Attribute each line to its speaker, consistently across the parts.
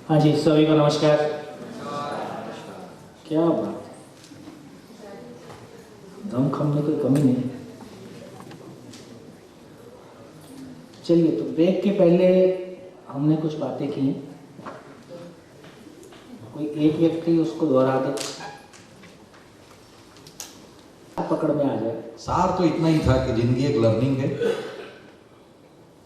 Speaker 1: हाँ जी, सभी को नमस्कार। क्या बात, दमखम में कोई कमी नहीं। चलिए, तो ब्रेक के पहले हमने कुछ बातें की, कोई एक व्यक्ति उसको दोहरा दे, पकड़ में आ जाए।
Speaker 2: सार तो इतना ही था कि जिंदगी एक लर्निंग है,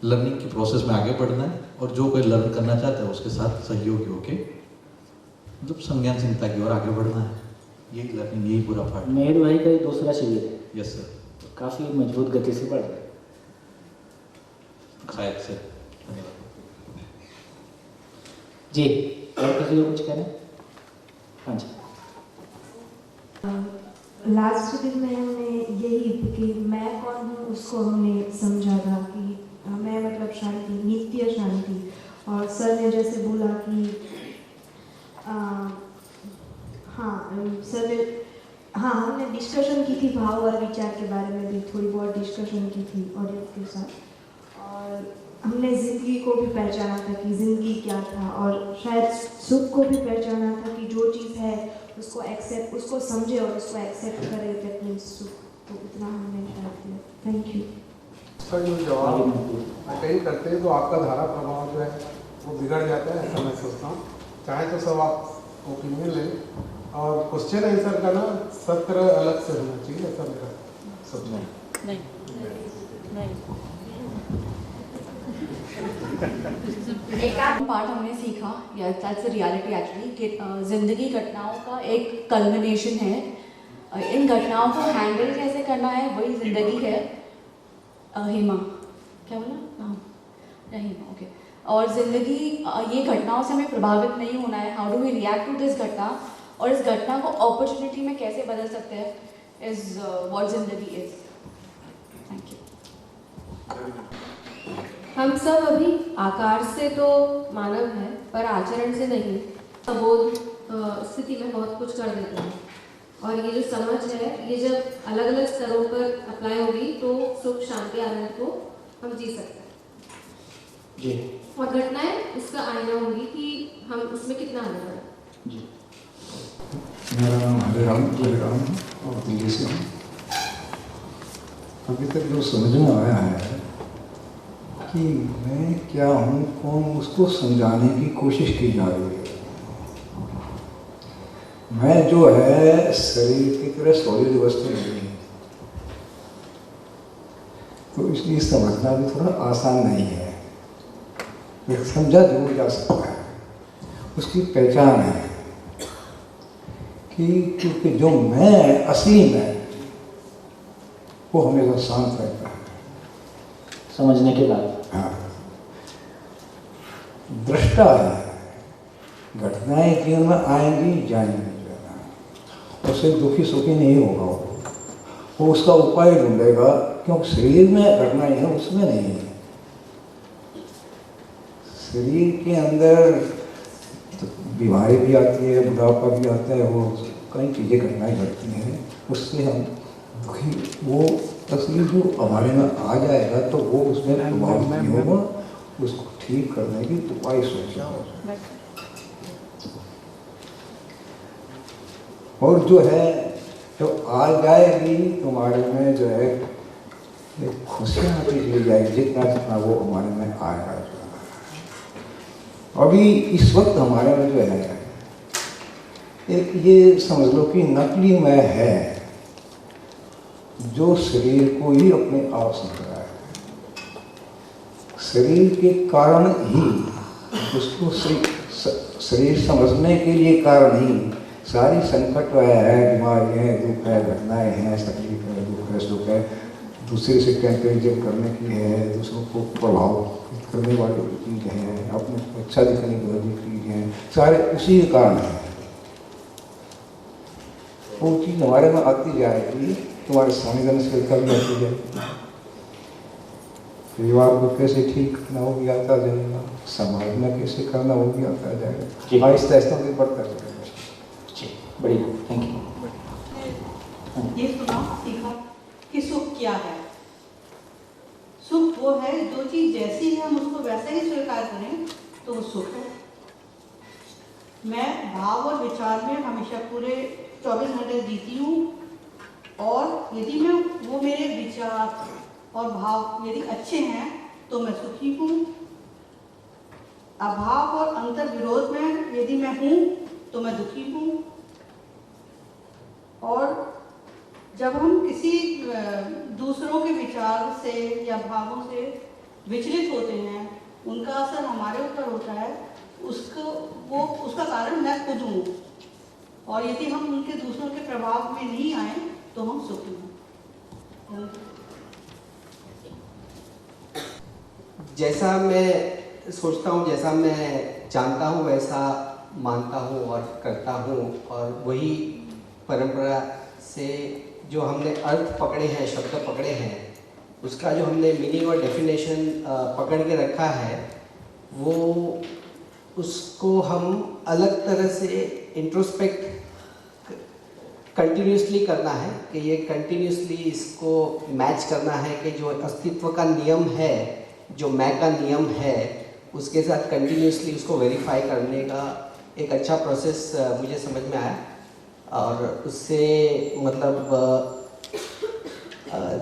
Speaker 2: लर्निंग की प्रोसेस में आगे बढ़ना है और जो कोई लर्न करना चाहता है उसके साथ सहयोगी होके मतलब संज्ञान चिंता की ओर आगे बढ़ना है। यही लर्निंग, यही पूरा पार्ट।
Speaker 1: मेहर भाई का ये दूसरा शिविर है।
Speaker 2: यस सर,
Speaker 1: तो काफ़ी मजबूत गति से बढ़ रहा है।
Speaker 2: शायद से।
Speaker 1: जी, और किसी को कुछ कहना? हाँ जी।
Speaker 3: लास्ट दिन में हमने यही कि मैं कौन हूँ उसको हमने समझा था कि मैं मतलब शांति, नित्य शांति। और सर ने जैसे बोला कि सर ने हमने डिस्कशन की थी, भाव और विचार के बारे में भी थोड़ी बहुत डिस्कशन की थी ऑडियंस के साथ। और हमने ज़िंदगी को भी पहचाना था कि ज़िंदगी क्या था, और शायद सुख को भी पहचाना था कि जो चीज़ है उसको एक्सेप्ट, उसको समझे और उसको एक्सेप्ट करे, दैट मीन्स सुख। तो इतना हमने शायद किया। Thank you
Speaker 4: sir. जो जवाब अटेंड करते हैं तो आपका धारा प्रभाव जो है वो बिगड़ जाता है, ऐसा मैं सोचता हूँ। चाहे तो सब आप ओपिनियन लें, और क्वेश्चन आंसर का ना सत्र अलग से होना चाहिए, ऐसा मेरा सोचना है।
Speaker 5: नहीं। एक पार्ट हमने सीखा, या दैट्स द रियलिटी एक्चुअली, कि जिंदगी घटनाओं का एक कल्मिनेशन है। इन घटनाओं को हैंडल कैसे करना है वही जिंदगी है। हेमा क्या बोला? हाँ, हेमा, ओके। और ज़िंदगी, ये घटनाओं से हमें प्रभावित नहीं होना है। How do we react to this घटना, और इस घटना को अपॉर्चुनिटी में कैसे बदल सकते हैं, इज़ व्हाट ज़िंदगी इज़। Thank you.
Speaker 6: हम सब अभी आकार से तो मानव हैं, पर आचरण से नहीं। बोध स्थिति में बहुत कुछ कर देते हैं, और ये जो समझ है ये जब अलग अलग स्तरों पर अप्लाई होगी तो सुख, शांति, आनंद को हम जी सकते हैं
Speaker 1: जी।
Speaker 6: और घटनाएं उसका आईना होगी कि हम उसमें कितना आगे बढ़े।
Speaker 1: जी,
Speaker 7: मेरा नाम हरिराम और दिल्ली से हूँ। अभी तक जो समझ में आया है कि मैं क्या हूँ, कौन, उसको समझाने की कोशिश की जा रही है। मैं जो है शरीर की तरह सॉलिड वस्तु नहीं है, तो इसलिए समझना भी थोड़ा आसान नहीं है। एक समझा जरूर जा सकता है, उसकी पहचान है कि क्योंकि जो मैं असली में वो हमेशा शांत रहता है।
Speaker 1: समझने के बाद
Speaker 7: हाँ, दृष्टा है, घटनाएं जीवन में आएंगी जाएंगी, उससे दुखी सुखी नहीं होगा। वो उसका उपाय ढूंढेगा, क्योंकि शरीर में घटनाएं हैं, उसमें नहीं है। शरीर के अंदर तो बीमारी भी आती है, बुढ़ापा भी आता है, वो कई चीज़ें घटनाएं घटती हैं, उससे हम दुखी, वो असली जो हमारे में आ जाएगा तो वो उसमें प्रभावित नहीं होगा। उसको ठीक करने की उपाय सोचना। और जो है तो आ जाएगी तुम्हारे में, जो है खुशियाँ आती चली जाएगी, जितना जितना वो हमारे में आएगा। अभी इस वक्त हमारे में जो है एक ये समझ लो कि नकली मैं है, जो शरीर को ही अपने आप समझ रहा है। शरीर के कारण ही उसको शरीर समझने के लिए कारण ही सारी संकट है, बीमारियाँ हैं, दुख है, घटनाएं हैं, तकलीफ है, दुख है, सुख है, दूसरे से कंपेरिजन करने की है, दूसरों को प्रभाव करने वाली चीज़ है, अपने को अच्छा दिखने वाली चीज़ है, सारे उसी के कारण है। वो चीज़ हमारे में आती जाएगी, तुम्हारे संवेदनशीलता भी आती जाएगी, परिवार को कैसे ठीक करना वो भी आता जाएगा, समाज में कैसे करना वो भी आता जाएगा, आहिस्ता आहिस्ता भी बढ़ता जाएगा।
Speaker 1: बढ़िया, थैंक यू।
Speaker 8: ये सुना सीखा कि सुख क्या है। सुख वो है, जो चीज़ जैसी है हम उसको वैसा ही स्वीकार करें तो वो सुख है। मैं भाव और विचार में हमेशा पूरे 24 घंटे जीती हूँ, और यदि मैं वो मेरे विचार और भाव यदि अच्छे हैं तो मैं सुखी हूँ। अभाव और अंतर विरोध में यदि मैं हूँ तो मैं दुखी हूँ। और जब हम किसी दूसरों के विचार से या भावों से विचलित होते हैं, उनका असर हमारे ऊपर होता है, उसका कारण मैं खुद हूँ। और यदि हम उनके दूसरों के प्रभाव में नहीं आए तो हम सुखी हैं।
Speaker 9: जैसा मैं सोचता हूँ, जैसा मैं जानता हूँ, वैसा मानता हूँ और करता हूँ, और वही परंपरा से जो हमने अर्थ पकड़े हैं, शब्द पकड़े हैं, उसका जो हमने मीनिंग और डेफिनेशन पकड़ के रखा है, वो उसको हम अलग तरह से इंट्रोस्पेक्ट कंटिन्यूसली करना है कि ये कंटिन्यूसली इसको मैच करना है कि जो अस्तित्व का नियम है, जो मैं का नियम है, उसके साथ कंटिन्यूसली उसको वेरीफाई करने का एक अच्छा प्रोसेस मुझे समझ में आया। और उससे मतलब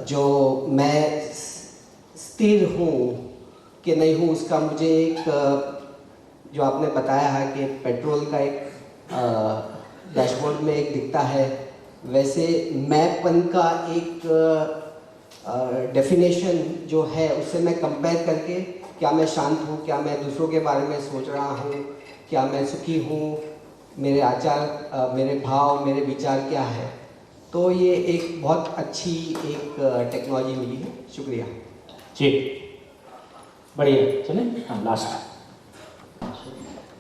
Speaker 9: जो मैं स्थिर हूँ कि नहीं हूँ, उसका मुझे एक जो आपने बताया है कि पेट्रोल का एक डैशबोर्ड में एक दिखता है, वैसे मैंपन का एक डेफिनेशन जो है, उससे मैं कंपेयर करके क्या मैं शांत हूँ, क्या मैं दूसरों के बारे में सोच रहा हूँ, क्या मैं सुखी हूँ, मेरे आचार, मेरे भाव, मेरे विचार क्या है। तो ये एक बहुत अच्छी एक टेक्नोलॉजी मिली है। शुक्रिया
Speaker 1: जी, बढ़िया। चले हाँ, लास्ट।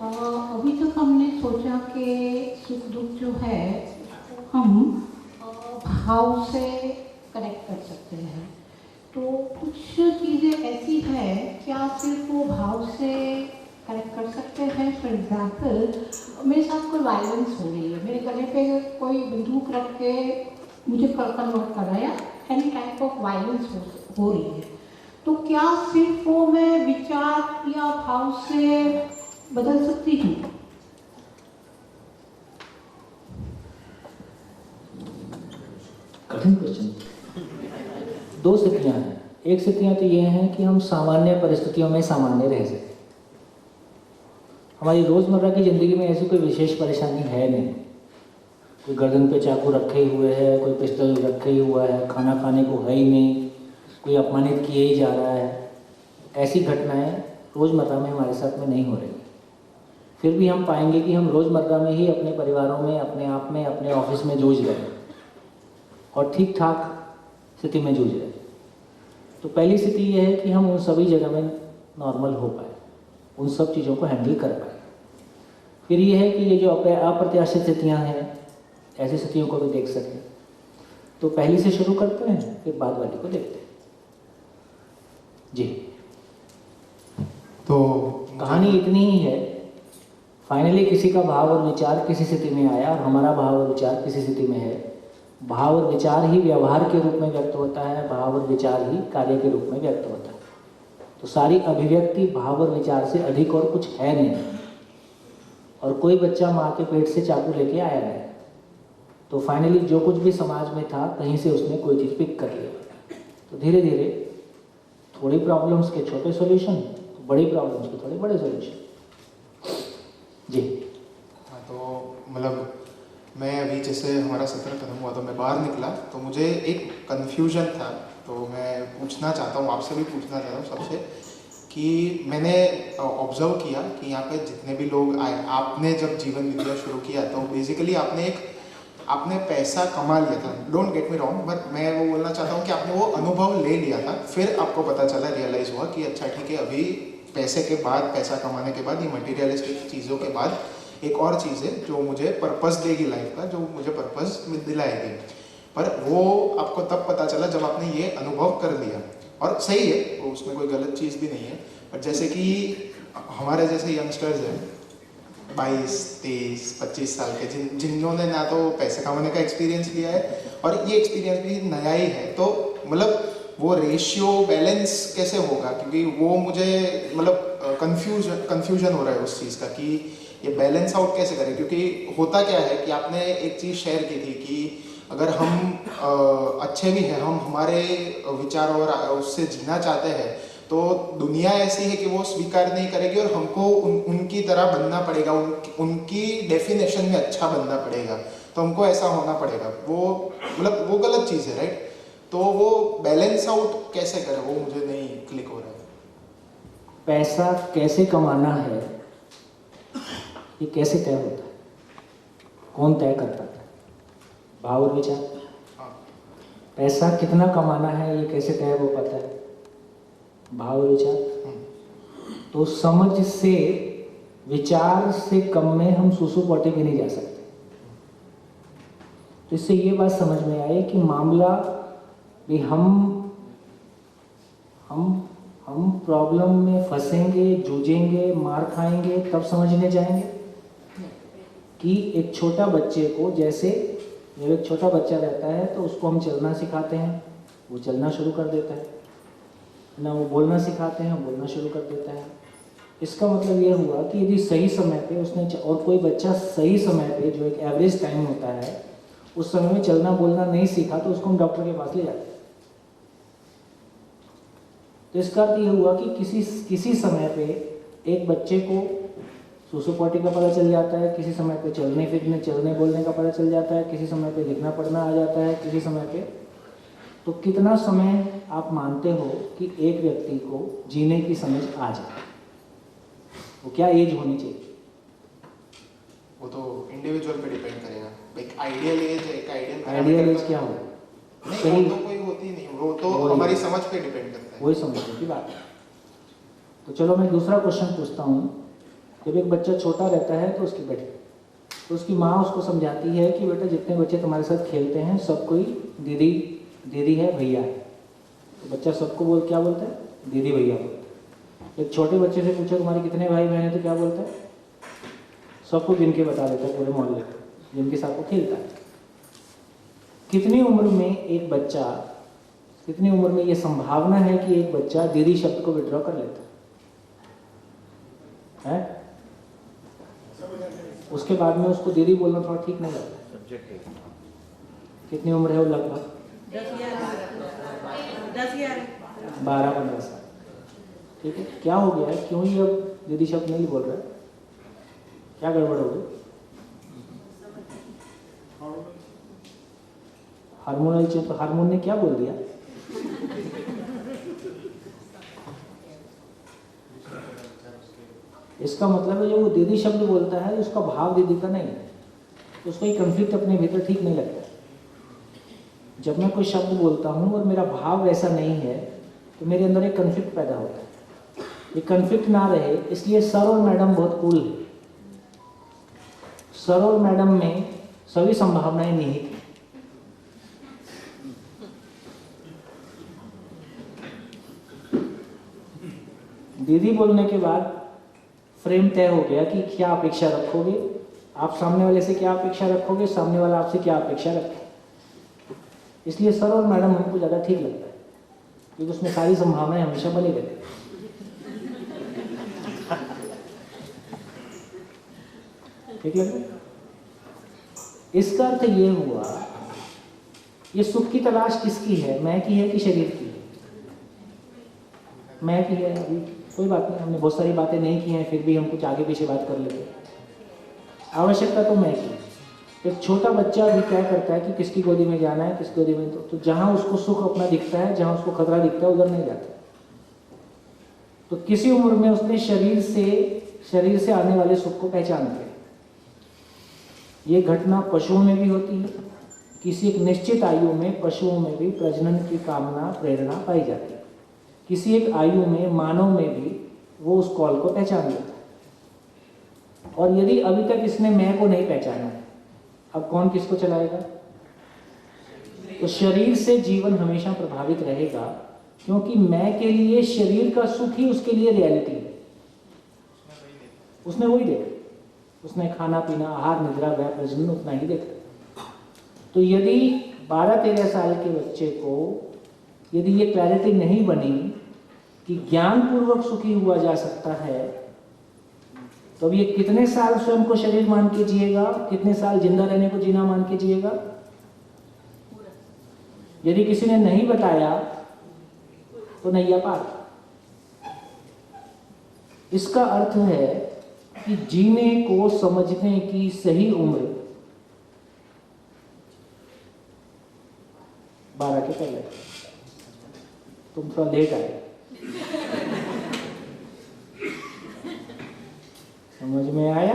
Speaker 10: अभी तक हमने सोचा कि सुख दुख जो है हम भाव से कनेक्ट कर सकते हैं, तो कुछ चीज़ें ऐसी हैं क्या सिर्फ वो भाव से कनेक्ट कर सकते हैं? फॉर एग्जाम्पल, मेरे साथ कोई वायलेंस हो रही है, मेरे गले पे कोई बंदूक रख के मुझे कन्वर्ट कर रहा है, या एनी टाइप ऑफ वायलेंस हो रही है, तो क्या सिर्फ वो मैं विचार या भाव से बदल सकती हूँ?
Speaker 1: कठिन क्वेश्चन। दो स्थितियां हैं। एक स्थितियां तो ये हैं कि हम सामान्य परिस्थितियों में सामान्य रह सकते, हमारी रोज़मर्रा की ज़िंदगी में ऐसी कोई विशेष परेशानी है नहीं, कोई गर्दन पे चाकू रखे हुए है, कोई पिस्टल रखे ही हुआ है, खाना खाने को है ही नहीं, कोई अपमानित किए ही जा रहा है, ऐसी घटनाएं रोज़मर्रा में हमारे साथ में नहीं हो रही। फिर भी हम पाएंगे कि हम रोज़मर्रा में ही अपने परिवारों में, अपने आप में, अपने ऑफिस में जूझ रहे हैं और ठीक ठाक स्थिति में जूझ रहे हैं। तो पहली स्थिति ये है कि हम उन सभी जगह में नॉर्मल हो पाए, उन सब चीज़ों को हैंडल कर पाए। फिर ये है कि ये जो अप्रत्याशित स्थितियाँ हैं, ऐसी स्थितियों को भी देख सकें। तो पहली से शुरू करते हैं, फिर बाद वाली को देखते हैं। जी,
Speaker 11: तो
Speaker 1: कहानी इतनी ही है। फाइनली किसी का भाव और विचार किसी स्थिति में आया और हमारा भाव और विचार किसी स्थिति में है। भाव और विचार ही व्यवहार के रूप में व्यक्त होता है, भाव और विचार ही कार्य के रूप में व्यक्त होता है। तो सारी अभिव्यक्ति भाव और विचार से अधिक और कुछ है नहीं। और कोई बच्चा माँ के पेट से चाकू लेके आया नहीं, तो फाइनली जो कुछ भी समाज में था कहीं से उसने कोई चीज़ पिक कर लिया। तो धीरे धीरे थोड़ी प्रॉब्लम्स के छोटे सॉल्यूशन, तो बड़ी प्रॉब्लम्स के थोड़े बड़े सॉल्यूशन। जी
Speaker 11: हाँ, तो मतलब मैं अभी जैसे हमारा सत्र खत्म हुआ तो मैं बाहर निकला, तो मुझे एक कन्फ्यूजन था, तो मैं पूछना चाहता हूँ, आपसे भी पूछना चाहता हूँ सबसे, कि मैंने ऑब्जर्व किया कि यहाँ पे जितने भी लोग आए, आपने जब जीवन विद्या शुरू किया तो बेसिकली आपने पैसा कमा लिया था, don't get me wrong, but मैं वो बोलना चाहता हूँ कि आपने वो अनुभव ले लिया था, फिर आपको पता चला, रियलाइज़ हुआ कि अच्छा ठीक है, अभी पैसे के बाद, पैसा कमाने के बाद, ये मटीरियलिस्टिक चीज़ों के बाद एक और चीज़ है जो मुझे पर्पस देगी लाइफ का, जो मुझे पर्पस दिलाएगी। पर वो आपको तब पता चला जब आपने ये अनुभव कर लिया, और सही है, उसमें कोई गलत चीज़ भी नहीं है। बट जैसे कि हमारे जैसे यंगस्टर्स हैं 22, 23, 25 साल के, जिन्होंने ना तो पैसे कमाने का एक्सपीरियंस लिया है और ये एक्सपीरियंस भी नया ही है, तो मतलब वो रेशियो बैलेंस कैसे होगा, क्योंकि वो मुझे मतलब कंफ्यूजन हो रहा है उस चीज़ का कि ये बैलेंस आउट कैसे करें। क्योंकि होता क्या है कि आपने एक चीज़ शेयर की थी कि अगर हम अच्छे भी हैं, हम हमारे विचार और उससे जीना चाहते हैं, तो दुनिया ऐसी है कि वो स्वीकार नहीं करेगी और हमको उनकी तरह बनना पड़ेगा, उनकी डेफिनेशन में अच्छा बनना पड़ेगा, तो हमको ऐसा होना पड़ेगा। वो मतलब वो गलत चीज़ है, राइट? तो वो बैलेंस आउट कैसे करें, वो मुझे नहीं क्लिक हो रहा है।
Speaker 1: पैसा कैसे कमाना है ये कैसे तय होता है? कौन तय करता है? भाव और विचार। पैसा कितना कमाना है ये कैसे तय हो पाता है? भाव और विचार। तो समझ से, विचार से कम में हम सुसु पोटे भी नहीं जा सकते। तो इससे ये बात समझ में आई कि मामला भी हम प्रॉब्लम में फंसेंगे, जूझेंगे, मार खाएंगे, तब समझने जाएंगे कि एक छोटा बच्चे को, जैसे जब एक छोटा बच्चा रहता है तो उसको हम चलना सिखाते हैं, वो चलना शुरू कर देता है ना, वो बोलना सिखाते हैं, बोलना शुरू कर देता है। इसका मतलब ये हुआ कि यदि सही समय पे उसने, और कोई बच्चा सही समय पे जो एक एवरेज टाइम होता है उस समय में चलना बोलना नहीं सीखा तो उसको हम डॉक्टर के पास ले जाते हैं। तो इसका अर्थ ये हुआ कि किसी समय पे एक बच्चे को सुसु पोटी का पता चल जाता है, किसी समय पे चलने फिरने, चलने बोलने का पता चल जाता है, किसी समय पे लिखना पढ़ना आ जाता है, किसी समय पे। तो कितना समय आप मानते हो कि एक व्यक्ति को जीने की समझ आ जाए? वो क्या एज होनी चाहिए?
Speaker 11: वो तो इंडिविजुअल पे डिपेंड करेगा। एक आइडियल एज, एक
Speaker 1: आइडियल एज क्या होगा?
Speaker 11: नहीं, वो तो कोई होती नहीं, वो तो हमारी समझ पे डिपेंड करता है।
Speaker 1: वही समझने की बात है। तो चलो मैं दूसरा क्वेश्चन पूछता हूँ। जब एक बच्चा छोटा रहता है तो उसकी माँ उसको समझाती है कि बेटा जितने बच्चे तुम्हारे साथ खेलते हैं सब कोई दीदी है, भैया है। तो बच्चा सबको क्या बोलता है? दीदी भैया बोलता है। एक छोटे बच्चे से पूछो तुम्हारे कितने भाई बहन है तो क्या बोलता है? सबको गिन के बता देता है, पूरे मोहल्ले को, जिनके साथ वो खेलता है। कितनी उम्र में ये संभावना है कि एक बच्चा दीदी शब्द को विड्रॉ कर लेता है? उसके बाद में उसको दीदी बोलना थोड़ा ठीक नहीं लगता। कितनी उम्र है वो? लगभग 12-15 साल। ठीक है, क्या हो गया है? क्यों ही अब दीदी शब्द नहीं बोल रहा है? क्या गड़बड़ हो गई? Hormonal change. तो हार्मोन ने क्या बोल दिया? इसका मतलब है जो वो दीदी शब्द बोलता है उसका भाव दीदी का नहीं है, तो उसको एक कन्फ्लिक्ट अपने भीतर ठीक नहीं लगता। जब मैं कोई शब्द बोलता हूँ और मेरा भाव वैसा नहीं है तो मेरे अंदर एक कन्फ्लिक्ट पैदा होता है। ये कन्फ्लिक्ट ना रहे इसलिए सर और मैडम बहुत कूल है। सर और मैडम में सभी संभावनाएं निहित हैं। दीदी बोलने के बाद फ्रेम तय हो गया कि क्या अपेक्षा रखोगे आप, सामने वाले से क्या अपेक्षा रखोगे, सामने वाला आपसे क्या अपेक्षा रखे। इसलिए सर और मैडम हमको ज़्यादा ठीक लगता है क्योंकि उसमें सारी संभावनाएं हमेशा बनी रहती है। ठीक है? इसका अर्थ ये हुआ, ये सुख की तलाश किसकी है? मैं की है कि शरीर की है? मैं की है। अभी कोई बात नहीं, हमने बहुत सारी बातें नहीं की हैं, फिर भी हम कुछ आगे पीछे बात कर लेते हैं। आवश्यकता तो मैं की। एक छोटा बच्चा भी क्या करता है कि किसकी गोदी में जाना है, किसकी गोदी में, तो जहां उसको सुख अपना दिखता है, जहां उसको खतरा दिखता है, उधर नहीं जाता। तो किसी उम्र में उसने शरीर से आने वाले सुख को पहचान लिया। ये घटना पशुओं में भी होती है। किसी एक निश्चित आयु में पशुओं में भी प्रजनन की कामना, प्रेरणा पाई जाती है। किसी एक आयु में मानव में भी वो उस कॉल को पहचान लेता है। और यदि अभी तक इसने मैं को नहीं पहचाना है, अब कौन किसको चलाएगा? तो शरीर से जीवन हमेशा प्रभावित रहेगा, क्योंकि मैं के लिए शरीर का सुख ही उसके लिए रियलिटी है। उसने वही देखा, उसने खाना पीना, आहार, निद्रा, व्यय, प्रजनन उतना ही देखा। तो यदि 12-13 साल के बच्चे को यदि ये क्लैरिटी नहीं बनी कि ज्ञान पूर्वक सुखी हुआ जा सकता है, तो अब ये कितने साल स्वयं को शरीर मान के जिएगा, कितने साल जिंदा रहने को जीना मान के जिएगा? यदि किसी ने नहीं बताया तो नैया पार। इसका अर्थ है कि जीने को समझने की सही उम्र 12 के पहले। तुम थोड़ा लेट आए, समझ में आया?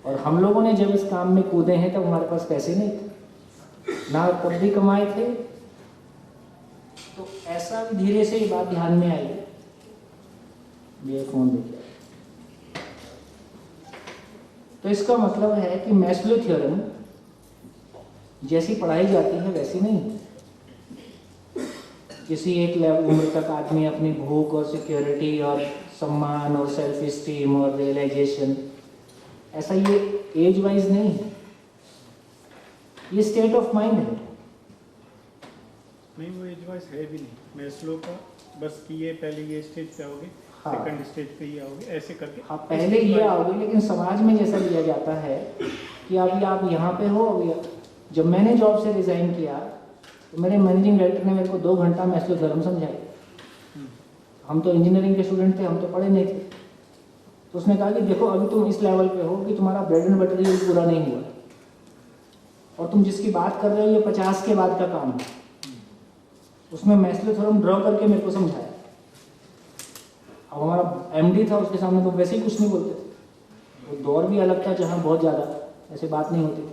Speaker 1: और हम लोगों ने जब इस काम में कूदे हैं तब हमारे पास पैसे नहीं थे ना, तब भी कमाए थे। तो ऐसा भी धीरे से ये बात ध्यान में आई। ये फोन देखिए। तो इसका मतलब है कि मैस्लो थ्योरम जैसी पढ़ाई जाती है वैसी नहीं। किसी एक उम्र तक आदमी अपनी भूख और सिक्योरिटी और सम्मान और सेल्फ स्टीम और रियलाइजेशन, ऐसा ये एज वाइज नहीं है, ये स्टेट ऑफ माइंड है।
Speaker 12: नहीं, वो एज वाइज है भी नहीं। मैस्लो का बस कि ये पहले ये स्टेज पे आओगे,
Speaker 1: हाँ,
Speaker 12: सेकंड स्टेज पे ही आओगे, ऐसे करके।
Speaker 1: हाँ, पहले ये आओगे, लेकिन समाज में जैसा लिया जाता है कि अभी आप यहाँ पे हो। अभी जब मैंने जॉब से रिजाइन किया तो मेरे मैनेजिंग डायरेक्टर ने मेरे को 2 घंटा मैस्लो थ्योरम समझाई। हम तो इंजीनियरिंग के स्टूडेंट थे, हम तो पढ़े नहीं थे। तो उसने कहा कि देखो अभी तुम इस लेवल पे हो कि तुम्हारा ब्रेड एंड बटर ये पूरा नहीं हुआ, और तुम जिसकी बात कर रहे हो ये 50 के बाद का काम है। उसमें मैस्लो थ्योरम ड्रॉ करके मेरे को समझाया। अब हमारा एमडी था, उसके सामने तो वैसे ही कुछ नहीं बोलते थे। वो दौर भी अलग था जहाँ बहुत ज़्यादा ऐसे बात नहीं होती थी।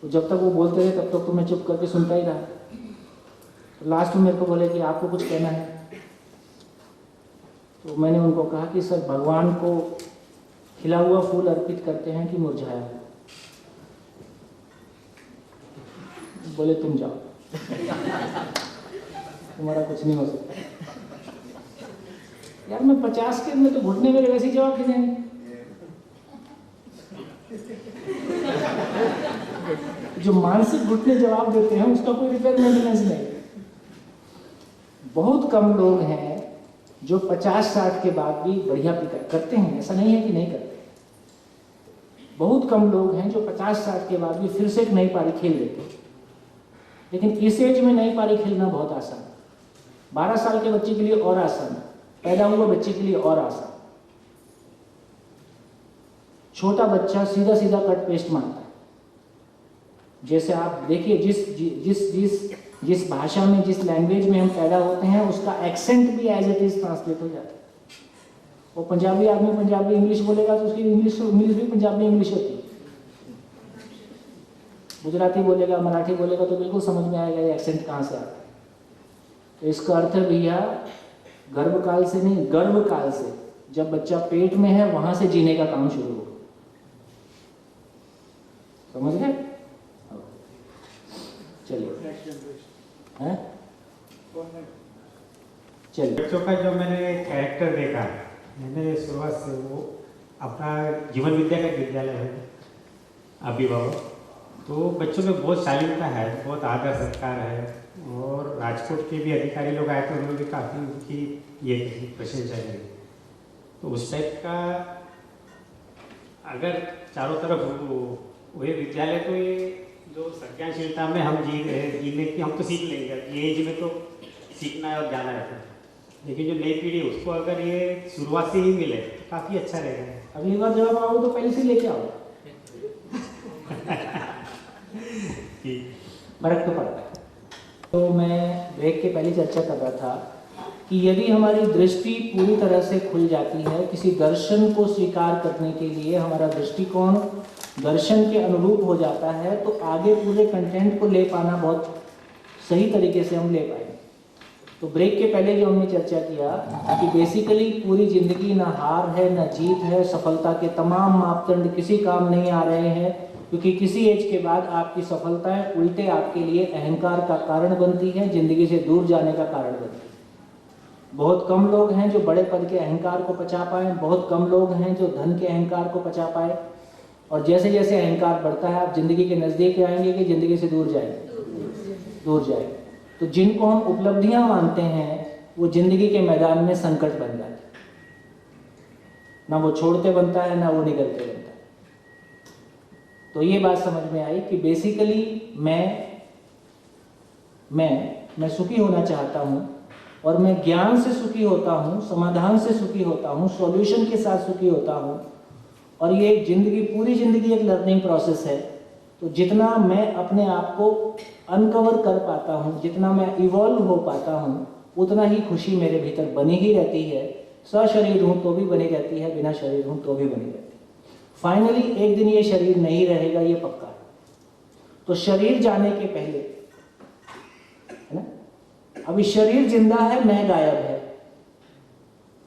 Speaker 1: तो जब तक वो बोलते रहे तब तक तो मैं चुप करके सुनता ही रहा। तो लास्ट में मेरे को बोले कि आपको कुछ कहना है। तो मैंने उनको कहा कि सर, भगवान को खिला हुआ फूल अर्पित करते हैं कि मुरझाया हुआ? बोले तुम जाओ, तुम्हारा कुछ नहीं हो सकता। यार मैं 50 के में तो घुटने मेरे वैसे ही जवाब दे देंगे। जो मानसिक घुटने जवाब देते हैं उसका कोई रिपेयर मेंटेनेंस नहीं। बहुत कम लोग हैं जो 50-60 के बाद भी बढ़िया पिकअप करते हैं, ऐसा नहीं है कि नहीं करते। बहुत कम लोग हैं जो 50-60 के बाद भी फिर से एक नई पारी खेल लेते हैं। लेकिन इस एज में नई पारी खेलना बहुत आसान है। 12 साल के बच्चे के लिए और आसान है, पैदा हुआ बच्चे के लिए और आसान। छोटा बच्चा सीधा सीधा कट पेस्ट मारता है। जैसे आप देखिए, जिस भाषा में, जिस लैंग्वेज में हम पैदा होते हैं उसका एक्सेंट भी एज इट इज ट्रांसलेट हो जाता है। वो पंजाबी आदमी पंजाबी इंग्लिश बोलेगा तो उसकी इंग्लिश भी पंजाबी इंग्लिश होती है। गुजराती बोलेगा, मराठी बोलेगा तो बिल्कुल समझ में आएगा ये एक्सेंट कहाँ से आता है। तो इसका अर्थ है भैया, गर्भकाल से नहीं, गर्भकाल से, जब बच्चा पेट में है वहां से जीने का काम शुरू हो। समझ गए? चलिए, हैं? चलिए।
Speaker 13: बच्चों का जो मैंने कैरेक्टर देखा, मैंने शुरुआत से वो अपना जीवन विद्या का विद्यालय है अभिभावक, तो बच्चों में बहुत शालीनता है, बहुत आदर सत्कार है। और राजकोट के भी अधिकारी लोग आए थे, उन्होंने भी काफ़ी उनकी ये प्रशंसा की। तो उस टाइप का अगर चारों तरफ वही विद्यालय, तो ये जो सत्याशीलता में हम जीने की हम तो सीख लेंगे। ये एज में तो सीखना है और जाना रहता है, लेकिन जो नई पीढ़ी उसको अगर ये शुरुआत से ही मिले तो काफ़ी अच्छा रहेगा।
Speaker 1: अगली बार जब आओ तो पहले से लेके आओ। फर्क तो पड़ता है। तो मैं ब्रेक के पहले चर्चा कर रहा था कि यदि हमारी दृष्टि पूरी तरह से खुल जाती है, किसी दर्शन को स्वीकार करने के लिए हमारा दृष्टिकोण दर्शन के अनुरूप हो जाता है, तो आगे पूरे कंटेंट को ले पाना बहुत सही तरीके से हम ले पाएंगे। तो ब्रेक के पहले जो हमने चर्चा किया कि बेसिकली पूरी जिंदगी ना हार है ना जीत है, सफलता के तमाम मापदंड किसी काम नहीं आ रहे हैं, क्योंकि किसी एज के बाद आपकी सफलताएं उल्टे आपके लिए अहंकार का कारण बनती हैं, जिंदगी से दूर जाने का कारण बनती है। बहुत कम लोग हैं जो बड़े पद के अहंकार को पचा पाए, बहुत कम लोग हैं जो धन के अहंकार को पचा पाए। और जैसे जैसे अहंकार बढ़ता है, आप जिंदगी के नज़दीक आएंगे कि जिंदगी से दूर जाएंगे? दूर जाए। तो जिनको हम उपलब्धियां मानते हैं वो जिंदगी के मैदान में संकट बन जाते हैं, ना वो छोड़ते बनता है ना वो निकलते बनता है। तो ये बात समझ में आई कि बेसिकली मैं सुखी होना चाहता हूँ और मैं ज्ञान से सुखी होता हूँ, समाधान से सुखी होता हूँ, सॉल्यूशन के साथ सुखी होता हूँ। और ये जिंदगी, पूरी जिंदगी एक लर्निंग प्रोसेस है। तो जितना मैं अपने आप को अनकवर कर पाता हूँ, जितना मैं इवॉल्व हो पाता हूँ, उतना ही खुशी मेरे भीतर बनी ही रहती है। सशरीर हूँ तो भी बनी रहती है, बिना शरीर हूँ तो भी बनी रहती है। फाइनली एक दिन ये शरीर नहीं रहेगा, ये पक्का है। तो शरीर जाने के पहले, है ना, अभी शरीर जिंदा है, मैं गायब है।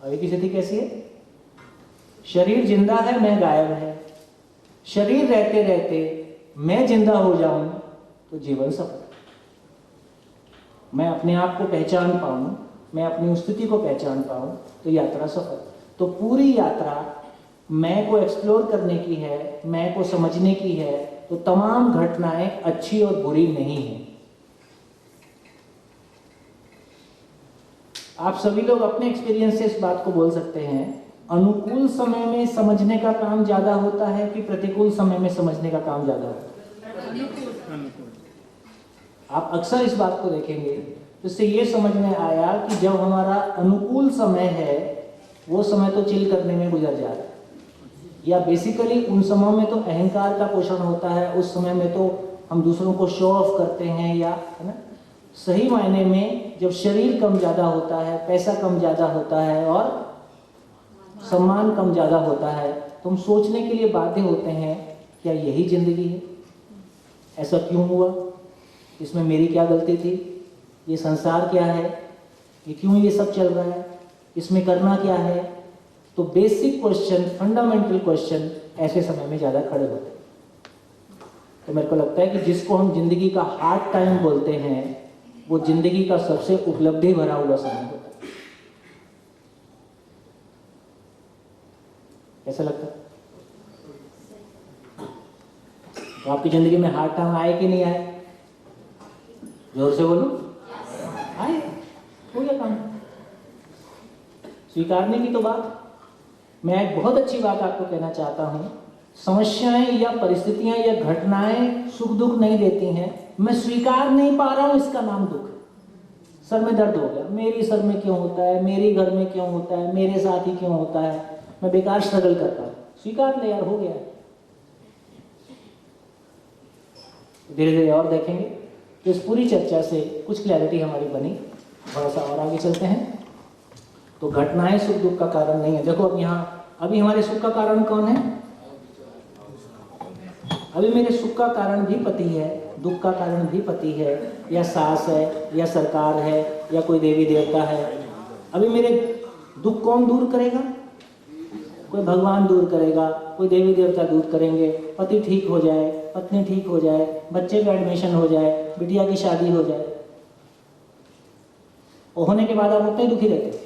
Speaker 1: अभी की स्थिति कैसी है? शरीर जिंदा है, मैं गायब है। शरीर रहते रहते मैं जिंदा हो जाऊं तो जीवन सफल। मैं अपने आप को पहचान पाऊं, मैं अपनी स्थिति को पहचान पाऊं तो यात्रा सफल। तो पूरी यात्रा मैं को एक्सप्लोर करने की है, मैं को समझने की है। तो तमाम घटनाएं अच्छी और बुरी नहीं है। आप सभी लोग अपने एक्सपीरियंस से इस बात को बोल सकते हैं, अनुकूल समय में समझने का काम ज्यादा होता है कि प्रतिकूल समय में समझने का काम ज्यादा होता है? आप अक्सर इस बात को देखेंगे, इससे ये समझ में आया कि जब हमारा अनुकूल समय है वो समय तो चिल करने में गुजर जा रहा है, या बेसिकली उन समय में तो अहंकार का पोषण होता है, उस समय में तो हम दूसरों को शो ऑफ करते हैं, या है ना। सही मायने में जब शरीर कम ज़्यादा होता है, पैसा कम ज़्यादा होता है और सम्मान कम ज़्यादा होता है, तो हम सोचने के लिए बाध्य होते हैं, क्या यही जिंदगी है? ऐसा क्यों हुआ? इसमें मेरी क्या गलती थी? ये संसार क्या है? ये क्यों ये सब चल रहा है? इसमें करना क्या है? तो बेसिक क्वेश्चन, फंडामेंटल क्वेश्चन ऐसे समय में ज़्यादा खड़े होते हैं। तो मेरे को लगता है कि जिसको हम जिंदगी का हार्ड टाइम बोलते हैं, वो जिंदगी का सबसे उपलब्धि भरा हुआ समय होता है। कैसा लगता है? तो आपकी जिंदगी में हार्ड टाइम आए कि नहीं आए? जोर से बोलो। आए, हो गया काम। स्वीकारने की तो बात। मैं एक बहुत अच्छी बात आपको कहना चाहता हूँ, समस्याएं या परिस्थितियां या घटनाएं सुख दुख नहीं देती हैं। मैं स्वीकार नहीं पा रहा हूँ, इसका नाम दुख है। सर में दर्द हो गया, मेरी सर में क्यों होता है, मेरी घर में क्यों होता है, मेरे साथ ही क्यों होता है, मैं बेकार स्ट्रगल करता हूँ। स्वीकार ले यार, हो गया। धीरे धीरे और देखेंगे। तो इस पूरी चर्चा से कुछ क्लैरिटी हमारी बनी। थोड़ा सा और आगे चलते हैं। तो घटनाएं सुख दुख का कारण नहीं है। देखो अब यहाँ अभी हमारे सुख का कारण कौन है? अभी मेरे सुख का कारण भी पति है, दुख का कारण भी पति है, या सास है, या सरकार है, या कोई देवी देवता है। अभी मेरे दुख कौन दूर करेगा? कोई भगवान दूर करेगा, कोई देवी देवता दूर करेंगे। पति ठीक हो जाए, पत्नी ठीक हो जाए, बच्चे का एडमिशन हो जाए, बिटिया की शादी हो जाए, और होने के बाद आप उतने दुखी रहते।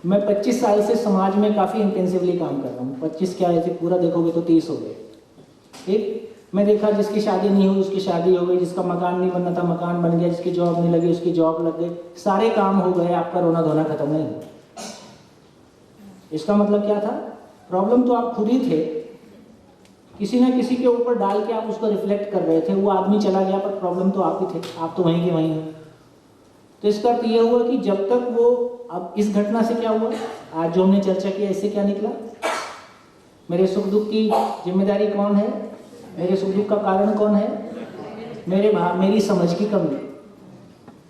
Speaker 1: मैं 25 साल से समाज में काफ़ी इंटेंसिवली काम कर रहा हूँ। 25 क्या, ऐसे पूरा देखोगे तो 30 हो गए। ठीक, मैं देखा जिसकी शादी नहीं हुई उसकी शादी हो गई, जिसका मकान नहीं बनना था मकान बन गया, जिसकी जॉब नहीं लगी उसकी जॉब लग गई, सारे काम हो गए, आपका रोना धोना खत्म नहीं हुआ। इसका मतलब क्या था? प्रॉब्लम तो आप खुद ही थे, किसी ना किसी के ऊपर डाल के आप उसको रिफ्लेक्ट कर रहे थे। वो आदमी चला गया पर प्रॉब्लम तो आप ही थे, आप तो वहीं के वहीं हैं। तो इसका अर्थ ये हुआ कि जब तक वो, अब इस घटना से क्या हुआ, आज जो हमने चर्चा की, इससे क्या निकला? मेरे सुख दुख की जिम्मेदारी कौन है? मेरे सुख दुख का कारण कौन है? मेरी समझ की कमी।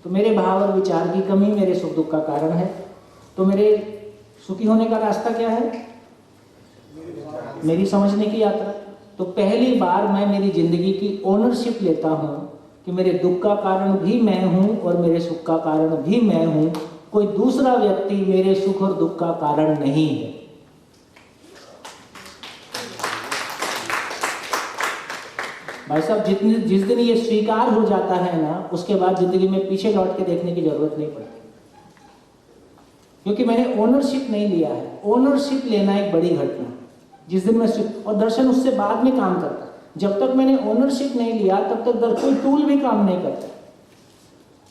Speaker 1: तो मेरे भाव और विचार की कमी मेरे सुख दुख का कारण है। तो मेरे सुखी होने का रास्ता क्या है? मेरी समझने की यात्रा। तो पहली बार मैं मेरी जिंदगी की ओनरशिप लेता हूँ कि मेरे दुख का कारण भी मैं हूँ और मेरे सुख का कारण भी मैं हूँ। कोई दूसरा व्यक्ति मेरे सुख और दुख का कारण नहीं है। भाई साहब, जिस दिन ये स्वीकार हो जाता है ना, उसके बाद जिंदगी में पीछे लौट के देखने की जरूरत नहीं पड़ती, क्योंकि मैंने ओनरशिप नहीं लिया है। ओनरशिप लेना एक बड़ी घटना है। जिस दिन मैं, और दर्शन उससे बाद में काम करता है। जब तक मैंने ओनरशिप नहीं लिया तब तक कोई टूल भी काम नहीं करता।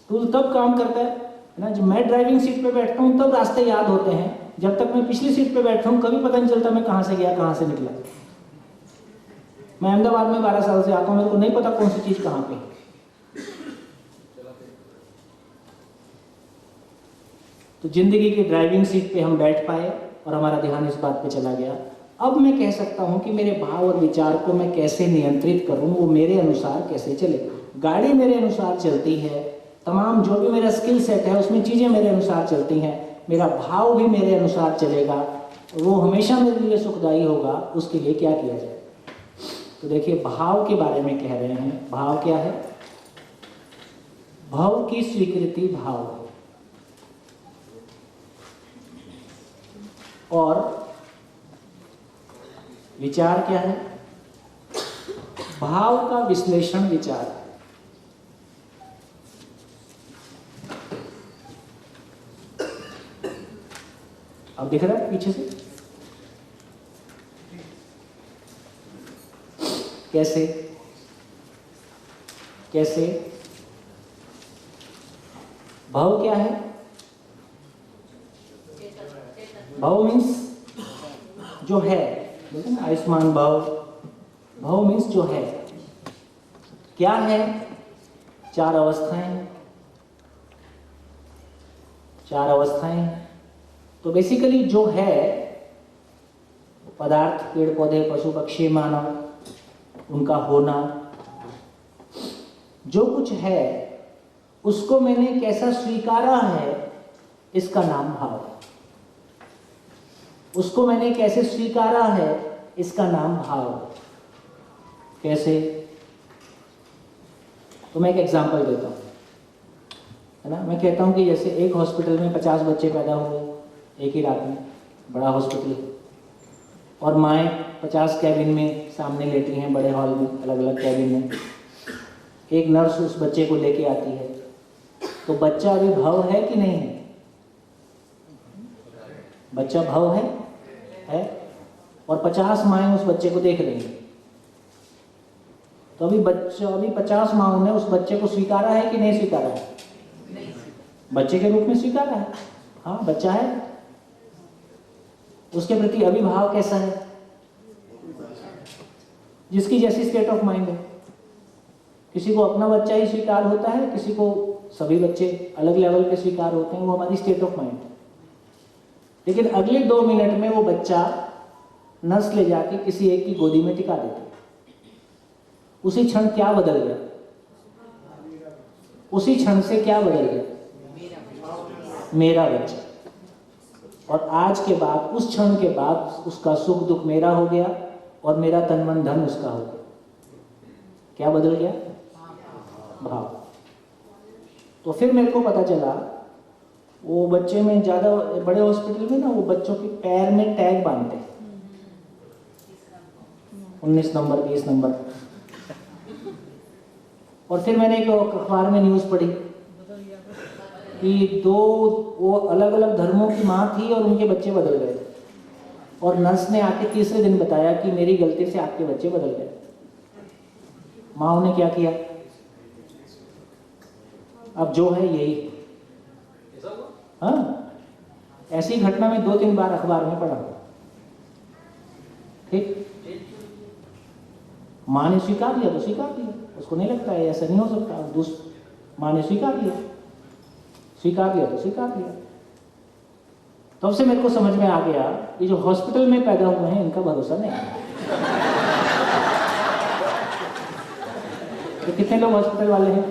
Speaker 1: टूल तब काम करता है ना जब मैं ड्राइविंग सीट पे बैठता हूँ, तब रास्ते याद होते हैं। जब तक मैं पिछली सीट पे बैठा हूँ कभी पता नहीं चलता मैं कहाँ से गया कहाँ से निकला। मैं अहमदाबाद में 12 साल से आता हूँ, मेरे को नहीं पता कौन सी चीज कहाँ पे। तो जिंदगी की ड्राइविंग सीट पे हम बैठ पाए और हमारा ध्यान इस बात पे चला गया। अब मैं कह सकता हूँ कि मेरे भाव और विचार को मैं कैसे नियंत्रित करूँ, वो मेरे अनुसार कैसे चले। गाड़ी मेरे अनुसार चलती है, तमाम जो भी मेरा स्किल सेट है उसमें चीज़ें मेरे अनुसार चलती हैं, मेरा भाव भी मेरे अनुसार चलेगा, वो हमेशा मेरे लिए सुखदायी होगा। उसके लिए क्या किया जाए? तो देखिए, भाव के बारे में कह रहे हैं। भाव क्या है? भाव की स्वीकृति भाव है। और विचार क्या है? भाव का विश्लेषण विचार है। अब दिख रहा है पीछे से कैसे कैसे भाव क्या है? भाव मीन्स जो है, आयुष्मान भाव। भाव मीन्स जो है। क्या है? 4 अवस्थाएं। 4 अवस्थाएं। तो बेसिकली जो है पदार्थ, पेड़ पौधे, पशु पक्षी, मानव, उनका होना, जो कुछ है उसको मैंने कैसा स्वीकारा है, इसका नाम भाव है। उसको मैंने कैसे स्वीकारा है, इसका नाम भाव है। कैसे? तो मैं एक एग्जांपल देता हूँ, है ना। मैं कहता हूँ कि जैसे एक हॉस्पिटल में 50 बच्चे पैदा हुए एक ही रात में, बड़ा हॉस्पिटल, और माएँ 50 कैबिन में सामने लेटी हैं, बड़े हॉल में, अलग अलग कैबिन में। एक नर्स उस बच्चे को लेके आती है, तो बच्चा अभी भव है कि नहीं है? बच्चा भव है? और 50 माएँ उस बच्चे को देख रही हैं। तो अभी 50 माओं ने उस बच्चे को स्वीकारा है कि नहीं स्वीकारा है? बच्चे के रूप में स्वीकारा है। हाँ, बच्चा है। उसके प्रति अभिभाव कैसा है? जिसकी जैसी स्टेट ऑफ माइंड है। किसी को अपना बच्चा ही स्वीकार होता है, किसी को सभी बच्चे अलग लेवल पे स्वीकार होते हैं, वो हमारी स्टेट ऑफ माइंड है। लेकिन अगले 2 मिनट में वो बच्चा नस ले जाके किसी एक की गोदी में टिका देते। उसी क्षण क्या बदल गया? उसी क्षण से क्या बदल गया? मेरा बच्चा। और आज के बाद, उस क्षण के बाद, उसका सुख दुख मेरा हो गया और मेरा तन मन धन उसका हो गया। क्या बदल गया? भाव। तो फिर मेरे को पता चला, वो बच्चे में ज़्यादा बड़े हॉस्पिटल में ना, वो बच्चों के पैर में टैग बांधते हैं, 19 नंबर, 20 नंबर। और फिर मैंने एक अखबार में न्यूज़ पढ़ी कि 2 वो अलग अलग धर्मों की माँ थी और उनके बच्चे बदल गए थे। और नर्स ने आके तीसरे दिन बताया कि मेरी गलती से आपके बच्चे बदल गए। माँ ने क्या किया? अब जो है यही। हाँ, ऐसी घटना में 2-3 बार अखबार में पढ़ा। ठीक, माँ ने स्वीकार लिया तो स्वीकार लिया, उसको नहीं लगता है ऐसा नहीं हो सकता। माँ ने स्वीकार लिया तो स्वीकार लिया। तब से मेरे को समझ में आ गया कि जो हॉस्पिटल में पैदा हुए हैं इनका भरोसा नहीं है। तो कितने लोग हॉस्पिटल वाले हैं?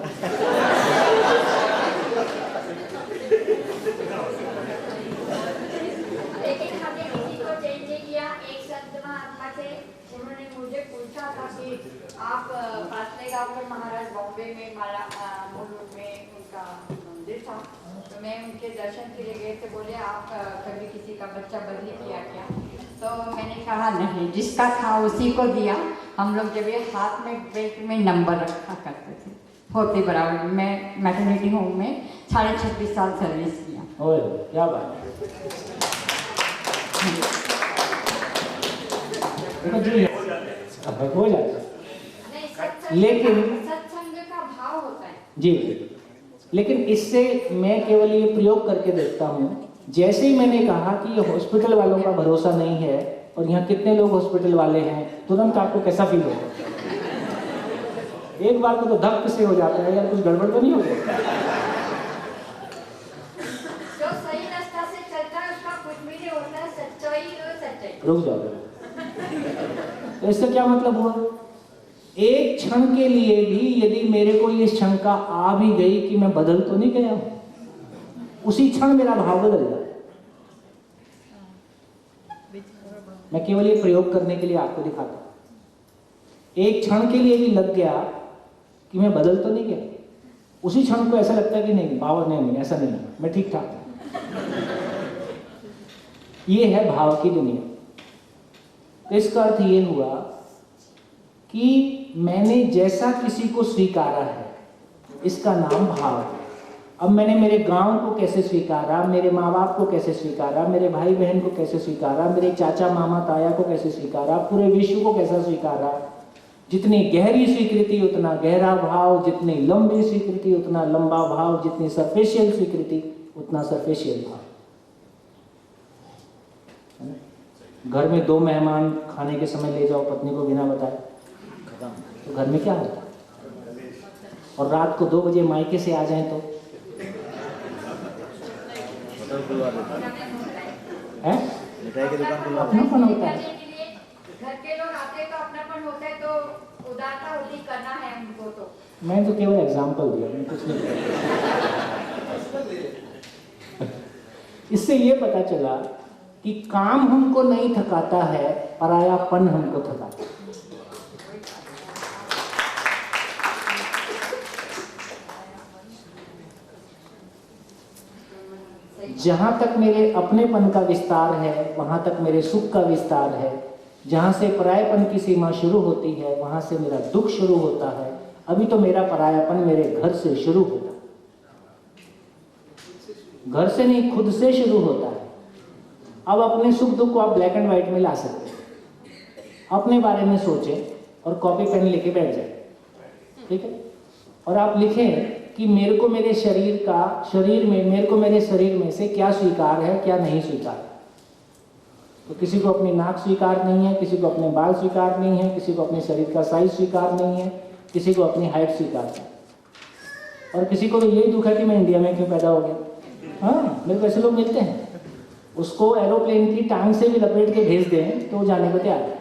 Speaker 14: लेकिन हमने किसी को चेंज नहीं किया। एक संत महात्मा थे, उन्होंने मुझे पूछा था कि आप फासले गांव महाराज बॉम्बे में मुलुक में उनका मंदिर था, तो मैं उनके दर्शन के लिए गए थे। बोले आप कभी किसी का बच्चा बदली किया क्या? तो मैंने कहा नहीं, जिसका था उसी को दिया। हम लोग जब ये हाथ में बेल्ट में नंबर रखा करते थे, होते बराबर। मैं मैटरनिटी होम में 26.5 साल सर्विस किया।
Speaker 1: ओए, क्या बात है। हो जाता है। लेकिन
Speaker 14: सत्संग का भाव होता है
Speaker 1: जी, लेकिन इससे मैं केवल ये प्रयोग करके देखता हूँ। जैसे ही मैंने कहा कि ये हॉस्पिटल वालों का भरोसा नहीं है और यहाँ कितने लोग हॉस्पिटल वाले हैं, तुरंत आपको कैसा फील होगा? एक बार को तो धक्क से हो जाता है, यार कुछ गड़बड़ तो नहीं हो गया।
Speaker 14: जो सही रास्ता से चलता है उसका कुछ भी नहीं होता है, सच्चाई और सच्चाई।
Speaker 1: रुक जाओ। तो इसका क्या मतलब हुआ? एक क्षण के लिए भी यदि मेरे को ये शंका आ भी गई कि मैं बदल तो नहीं गया, उसी क्षण मेरा भाव बदल जाए। मैं केवल ये प्रयोग करने के लिए आपको दिखाता हूं। एक क्षण के लिए भी लग गया कि मैं बदल तो नहीं गया, उसी क्षण को ऐसा लगता है कि नहीं भाव नहीं, ऐसा नहीं, मैं ठीक ठाक। ये है भाव की दुनिया। तो इसका अर्थ ये हुआ कि मैंने जैसा किसी को स्वीकारा है, इसका नाम भाव है। अब मैंने मेरे गांव को कैसे स्वीकारा, मेरे माँ बाप को कैसे स्वीकारा, मेरे भाई बहन को कैसे स्वीकारा, मेरे चाचा मामा ताया को कैसे स्वीकारा, पूरे विश्व को कैसा स्वीकारा। जितनी गहरी स्वीकृति उतना गहरा भाव, जितनी लंबी स्वीकृति उतना लंबा भाव, जितनी सरफेशियल स्वीकृति उतना सरफेशियल भाव। घर में 2 मेहमान खाने के समय ले जाओ पत्नी को बिना बताए, तो घर में क्या होता है? और रात को 2 बजे मायके से आ जाएं तो है
Speaker 14: मिठाई की दुकान
Speaker 1: अपनापन होता है।
Speaker 14: घर के लोग आते तो अपनापन होता है, तो उदारता होती करना है उनको। तो
Speaker 1: मैं तो केवल एग्जाम्पल दिया, मैं कुछ नहीं इससे ये पता चला कि काम हमको नहीं थकाता है, परायापन हमको थकाता है। जहां तक मेरे अपनेपन का विस्तार है, वहां तक मेरे सुख का विस्तार है। जहां से परायापन की सीमा शुरू होती है, वहां से मेरा दुख शुरू होता है। अभी तो मेरा परायापन मेरे घर से शुरू होता है, घर से नहीं, खुद से शुरू होता है। अब अपने सुख दुख को आप ब्लैक एंड व्हाइट में ला सकते हैं। अपने बारे में सोचें और कॉपी पेन लेके बैठ जाए, ठीक है? और आप लिखें कि मेरे को मेरे शरीर में से क्या स्वीकार है, क्या नहीं स्वीकार। तो किसी को अपनी नाक स्वीकार नहीं है, किसी को अपने बाल स्वीकार नहीं है, किसी को अपने शरीर का साइज स्वीकार नहीं है, किसी को अपनी हाइट स्वीकार नहीं। और किसी को तो यही दुख है कि मैं इंडिया में क्यों पैदा हो गया। हाँ, मेरे को ऐसे लोग मिलते हैं। उसको एरोप्लेन की टांग से भी लपेट के भेज दें तो वो जाने को तैयार है।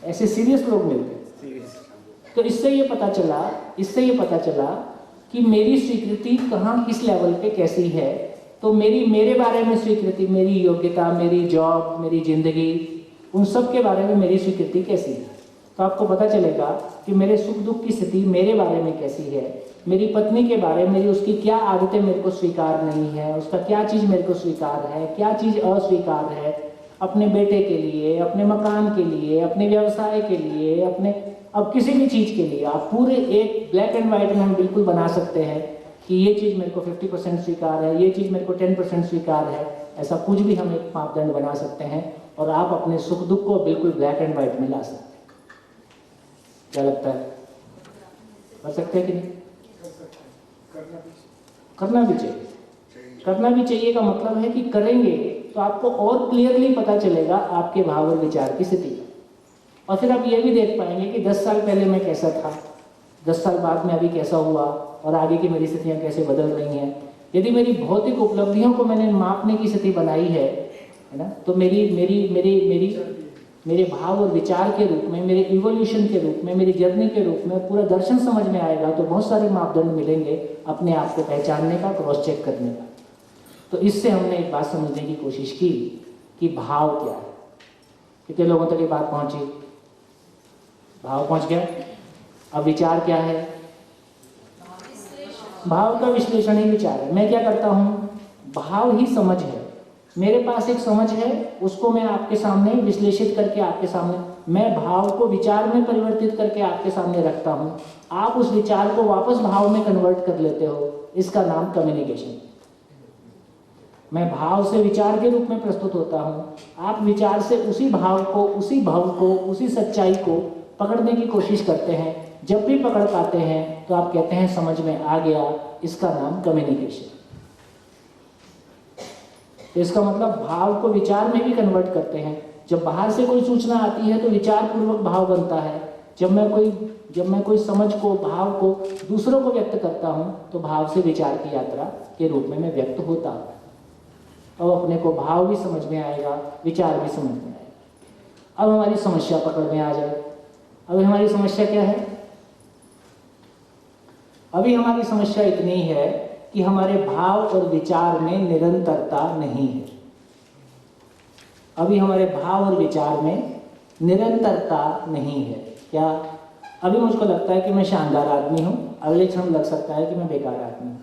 Speaker 1: ऐसे सीरियस लोग मिलते हैं। तो इससे ये पता चला कि मेरी स्वीकृति कहाँ किस लेवल पे कैसी है। तो मेरे बारे में स्वीकृति, मेरी योग्यता, मेरी जॉब, मेरी जिंदगी, उन सब के बारे में मेरी स्वीकृति कैसी है। तो आपको पता चलेगा कि मेरे सुख दुख की स्थिति मेरे बारे में कैसी है। मेरी पत्नी के बारे में, मेरी उसकी क्या आदतें मेरे को स्वीकार नहीं है, उसका क्या चीज़ मेरे को स्वीकार है, क्या चीज़ अस्वीकार है। अपने बेटे के लिए, अपने मकान के लिए, अपने व्यवसाय के लिए, अपने अब किसी भी चीज़ के लिए आप पूरे एक ब्लैक एंड वाइट में हम बिल्कुल बना सकते हैं कि ये चीज़ मेरे को 50% स्वीकार है, ये चीज़ मेरे को 10% स्वीकार है। ऐसा कुछ भी हम एक मापदंड बना सकते हैं और आप अपने सुख दुख को बिल्कुल ब्लैक एंड वाइट में ला सकते हैं। क्या लगता है, कर सकते हैं कि नहीं? करना भी चाहिए। करना भी चाहिए का मतलब है कि करेंगे तो आपको और क्लियरली पता चलेगा आपके भाव और विचार की स्थिति। और फिर आप ये भी देख पाएंगे कि 10 साल पहले मैं कैसा था, 10 साल बाद में अभी कैसा हुआ और आगे की मेरी स्थितियाँ कैसे बदल रही हैं। यदि मेरी भौतिक उपलब्धियों को मैंने मापने की स्थिति बनाई है ना, तो मेरे भाव और विचार के रूप में, मेरे इवोल्यूशन के रूप में, मेरी जर्नी के रूप में पूरा दर्शन समझ में आएगा। तो बहुत सारे मापदंड मिलेंगे अपने आप को पहचानने का, क्रॉस चेक करने का। तो इससे हमने एक बात समझने की कोशिश की कि भाव क्या है। कितने लोगों तक ये बात पहुंची? भाव पहुंच गया। अब विचार क्या है? भाव का विश्लेषण ही विचार है। मैं क्या करता हूँ, भाव ही समझ है। मेरे पास एक समझ है, उसको मैं आपके सामने विश्लेषित करके आपके सामने, मैं भाव को विचार में परिवर्तित करके आपके सामने रखता हूँ। आप उस विचार को वापस भाव में कन्वर्ट कर लेते हो। इसका नाम कम्युनिकेशन। मैं भाव से विचार के रूप में प्रस्तुत होता हूँ, आप विचार से उसी भाव को, उसी भाव को, उसी सच्चाई को पकड़ने की कोशिश करते हैं। जब भी पकड़ पाते हैं तो आप कहते हैं समझ में आ गया, इसका नाम कम्युनिकेशन। तो इसका मतलब भाव को विचार में भी कन्वर्ट करते हैं। जब बाहर से कोई सूचना आती है तो विचार पूर्वक भाव बनता है। जब मैं कोई समझ को, भाव को दूसरों को व्यक्त करता हूँ तो भाव से विचार की यात्रा के रूप में मैं व्यक्त होता हूँ। अब अपने को भाव भी समझ में आएगा, विचार भी समझ में आएगा। अब हमारी समस्या पकड़ में आ जाए। अब हमारी समस्या क्या है? अभी हमारी समस्या इतनी है कि हमारे भाव और विचार में निरंतरता नहीं है। अभी हमारे भाव और विचार में निरंतरता नहीं है। क्या? अभी मुझको लगता है कि मैं शानदार आदमी हूँ, अगले क्षण लग सकता है कि मैं बेकार आदमी हूँ।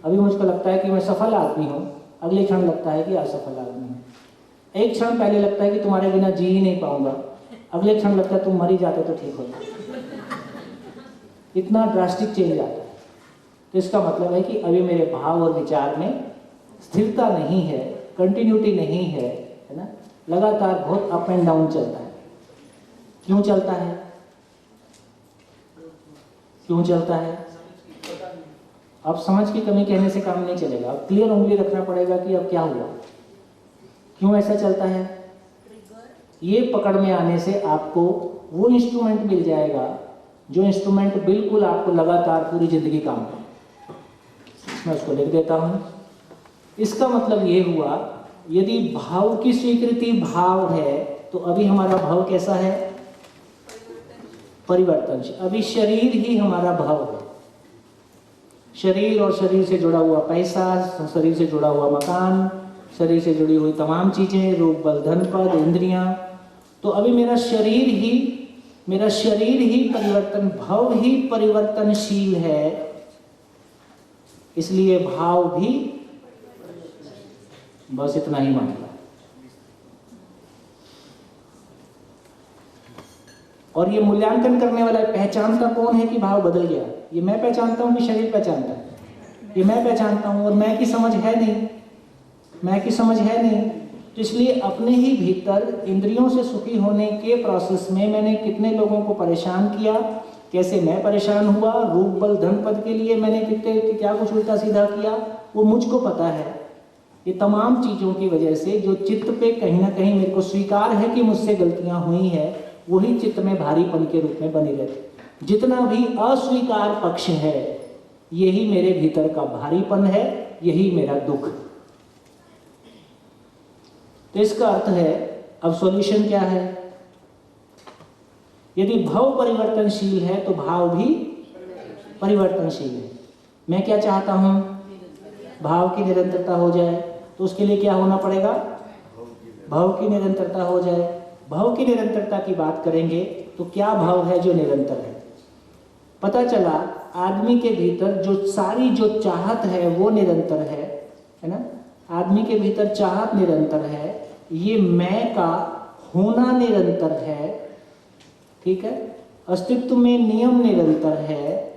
Speaker 1: अभी मुझको लगता है कि मैं सफल आदमी हूँ, अगले क्षण लगता है कि असफल आदमी हूँ। एक क्षण पहले लगता है कि तुम्हारे बिना जी ही नहीं पाऊंगा, अगले क्षण लगता है तुम मर ही जाते तो ठीक होता। इतना ड्रास्टिक चेंज आता है। तो इसका मतलब है कि अभी मेरे भाव और विचार में स्थिरता नहीं है, कंटिन्यूटी नहीं है, है ना। लगातार बहुत अप एंड डाउन चलता है। क्यों चलता है? क्यों चलता है? अब समझ की कमी कहने से काम नहीं चलेगा। अब क्लियर उंगली रखना पड़ेगा कि अब क्या हुआ, क्यों ऐसा चलता है। ये पकड़ में आने से आपको वो इंस्ट्रूमेंट मिल जाएगा जो इंस्ट्रूमेंट बिल्कुल आपको लगातार पूरी जिंदगी काम करे। मैं उसको लिख देता हूं। इसका मतलब ये हुआ, यदि भाव की स्वीकृति भाव है तो अभी हमारा भाव कैसा है? परिवर्तनशील। अभी शरीर ही हमारा भाव है। शरीर और शरीर से जुड़ा हुआ पैसा, शरीर से जुड़ा हुआ मकान, शरीर से जुड़ी हुई तमाम चीजें, रूप बल धन पद इंद्रियां। तो अभी मेरा शरीर ही परिवर्तन, भाव ही परिवर्तनशील है, इसलिए भाव भी। बस इतना ही मान लो। और ये मूल्यांकन करने वाला पहचानता कौन है कि भाव बदल गया? ये मैं पहचानता हूं कि शरीर पहचानता है? ये मैं पहचानता हूं, और मैं की समझ है नहीं, मैं की समझ है नहीं। तो इसलिए अपने ही भीतर इंद्रियों से सुखी होने के प्रोसेस में मैंने कितने लोगों को परेशान किया, कैसे मैं परेशान हुआ, रूप बल धन पद के लिए मैंने कितने क्या कुछ उल्टा सीधा किया, वो मुझको पता है। ये तमाम चीज़ों की वजह से जो चित्त पे कहीं ना कहीं मेरे को स्वीकार है कि मुझसे गलतियां हुई है, वही चित्त में भारीपन के रूप में बनी रहती। जितना भी अस्वीकार पक्ष है, यही मेरे भीतर का भारीपन है, यही मेरा दुख। तो इसका अर्थ है, अब सॉल्यूशन क्या है? यदि भाव परिवर्तनशील है तो भाव भी परिवर्तनशील है। मैं क्या चाहता हूं? भाव की निरंतरता हो जाए। तो उसके लिए क्या होना पड़ेगा? भाव की निरंतरता हो जाए। भाव की निरंतरता की बात करेंगे तो क्या भाव है जो निरंतर है? पता चला आदमी के भीतर जो चाहत है वो निरंतर है ना। आदमी के भीतर चाहत निरंतर है, ये मैं का होना निरंतर है, ठीक है। अस्तित्व में नियम निरंतर है,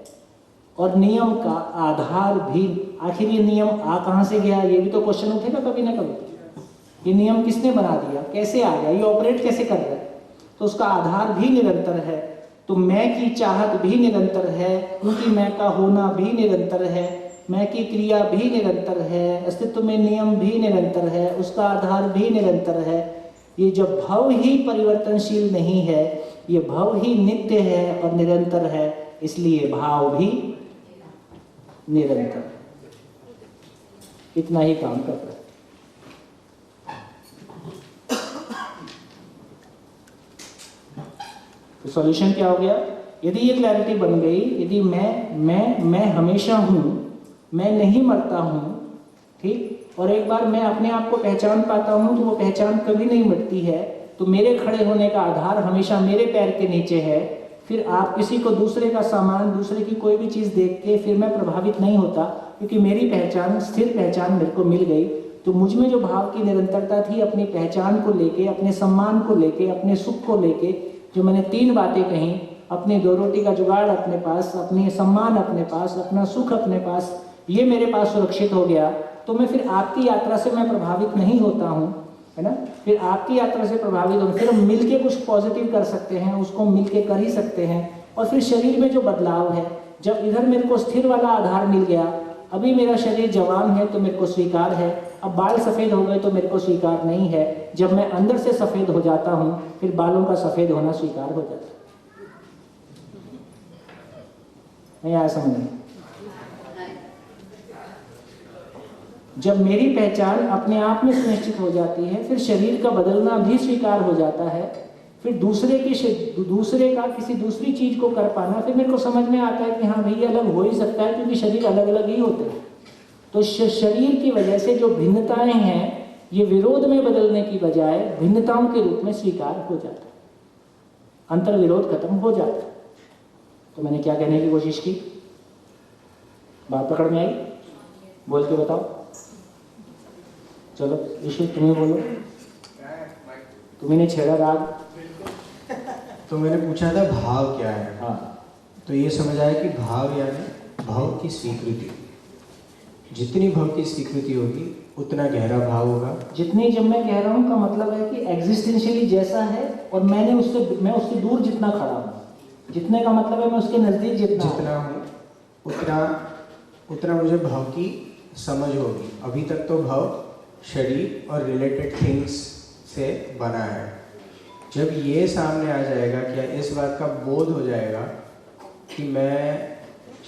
Speaker 1: और नियम का आधार भी। आखिर ये नियम आ कहां से गया? ये भी तो क्वेश्चन उठेगा कभी ना कभी। ये नियम किसने बना दिया, कैसे आ गया, ये ऑपरेट कैसे कर रहा है? तो उसका आधार भी निरंतर है। तो मैं की चाहत भी निरंतर है, क्योंकि मैं का होना भी निरंतर है, मैं की क्रिया भी निरंतर है, अस्तित्व में नियम भी निरंतर है, उसका आधार भी निरंतर है। ये जब भाव ही परिवर्तनशील नहीं है, ये भाव ही नित्य है और निरंतर है, इसलिए भाव भी निरंतर। इतना ही काम करता है। तो सॉल्यूशन क्या हो गया? यदि ये क्लैरिटी बन गई, यदि मैं हमेशा हूं, मैं नहीं मरता हूं, ठीक, और एक बार मैं अपने आप को पहचान पाता हूं तो वो पहचान कभी नहीं मिटती है, तो मेरे खड़े होने का आधार हमेशा मेरे पैर के नीचे है। फिर आप किसी को, दूसरे का सामान, दूसरे की कोई भी चीज़ देख के फिर मैं प्रभावित नहीं होता, क्योंकि मेरी पहचान, स्थिर पहचान मेरे को मिल गई। तो मुझ में जो भाव की निरंतरता थी, अपनी पहचान को लेके, अपने सम्मान को लेके, अपने सुख को लेके, जो मैंने 3 बातें कही, अपनी 2 रोटी का जुगाड़ अपने पास, अपने सम्मान अपने पास, अपना सुख अपने पास, ये मेरे पास सुरक्षित हो गया। तो मैं फिर आपकी यात्रा से मैं प्रभावित नहीं होता हूँ, है ना। फिर आपकी यात्रा से प्रभावित हो, फिर हम मिलके कुछ पॉजिटिव कर सकते हैं, उसको मिलके कर ही सकते हैं। और फिर शरीर में जो बदलाव है, जब इधर मेरे को स्थिर वाला आधार मिल गया, अभी मेरा शरीर जवान है तो मेरे को स्वीकार है, अब बाल सफ़ेद हो गए तो मेरे को स्वीकार नहीं है। जब मैं अंदर से सफ़ेद हो जाता हूँ, फिर बालों का सफ़ेद होना स्वीकार हो जाता है। नहीं आया समझ में? जब मेरी पहचान अपने आप में सुनिश्चित हो जाती है, फिर शरीर का बदलना भी स्वीकार हो जाता है। फिर दूसरे का किसी दूसरी चीज को कर पाना, फिर मेरे को समझ में आता है कि हाँ भाई अलग हो ही सकता है, क्योंकि शरीर अलग अलग ही होते हैं। तो शरीर की वजह से जो भिन्नताएं हैं, ये विरोध में बदलने की बजाय भिन्नताओं के रूप में स्वीकार हो जाता है, अंतर विरोध खत्म हो जाता है। तो मैंने क्या कहने की कोशिश की, बात पकड़ में आई? बोल के बताओ। चलो ईश्वर तुम्हें बोलो, तुम्हें छेड़ा राग।
Speaker 15: तो मैंने पूछा था भाव क्या है।
Speaker 1: हाँ,
Speaker 15: तो ये समझ आया कि भाव यानी भाव की स्वीकृति। जितनी भाव की स्वीकृति होगी उतना गहरा भाव होगा।
Speaker 1: जितनी, जब मैं कह रहा हूँ का मतलब है कि एग्जिस्टेंशियली जैसा है, और मैं उससे दूर जितना खड़ा हूँ, जितने का मतलब है मैं उसके नज़दीक जितना
Speaker 15: हूँ उतना मुझे भाव की समझ होगी। अभी तक तो भाव शरीर और रिलेटेड थिंग्स से बना है। जब ये सामने आ जाएगा, क्या इस बात का बोध हो जाएगा कि मैं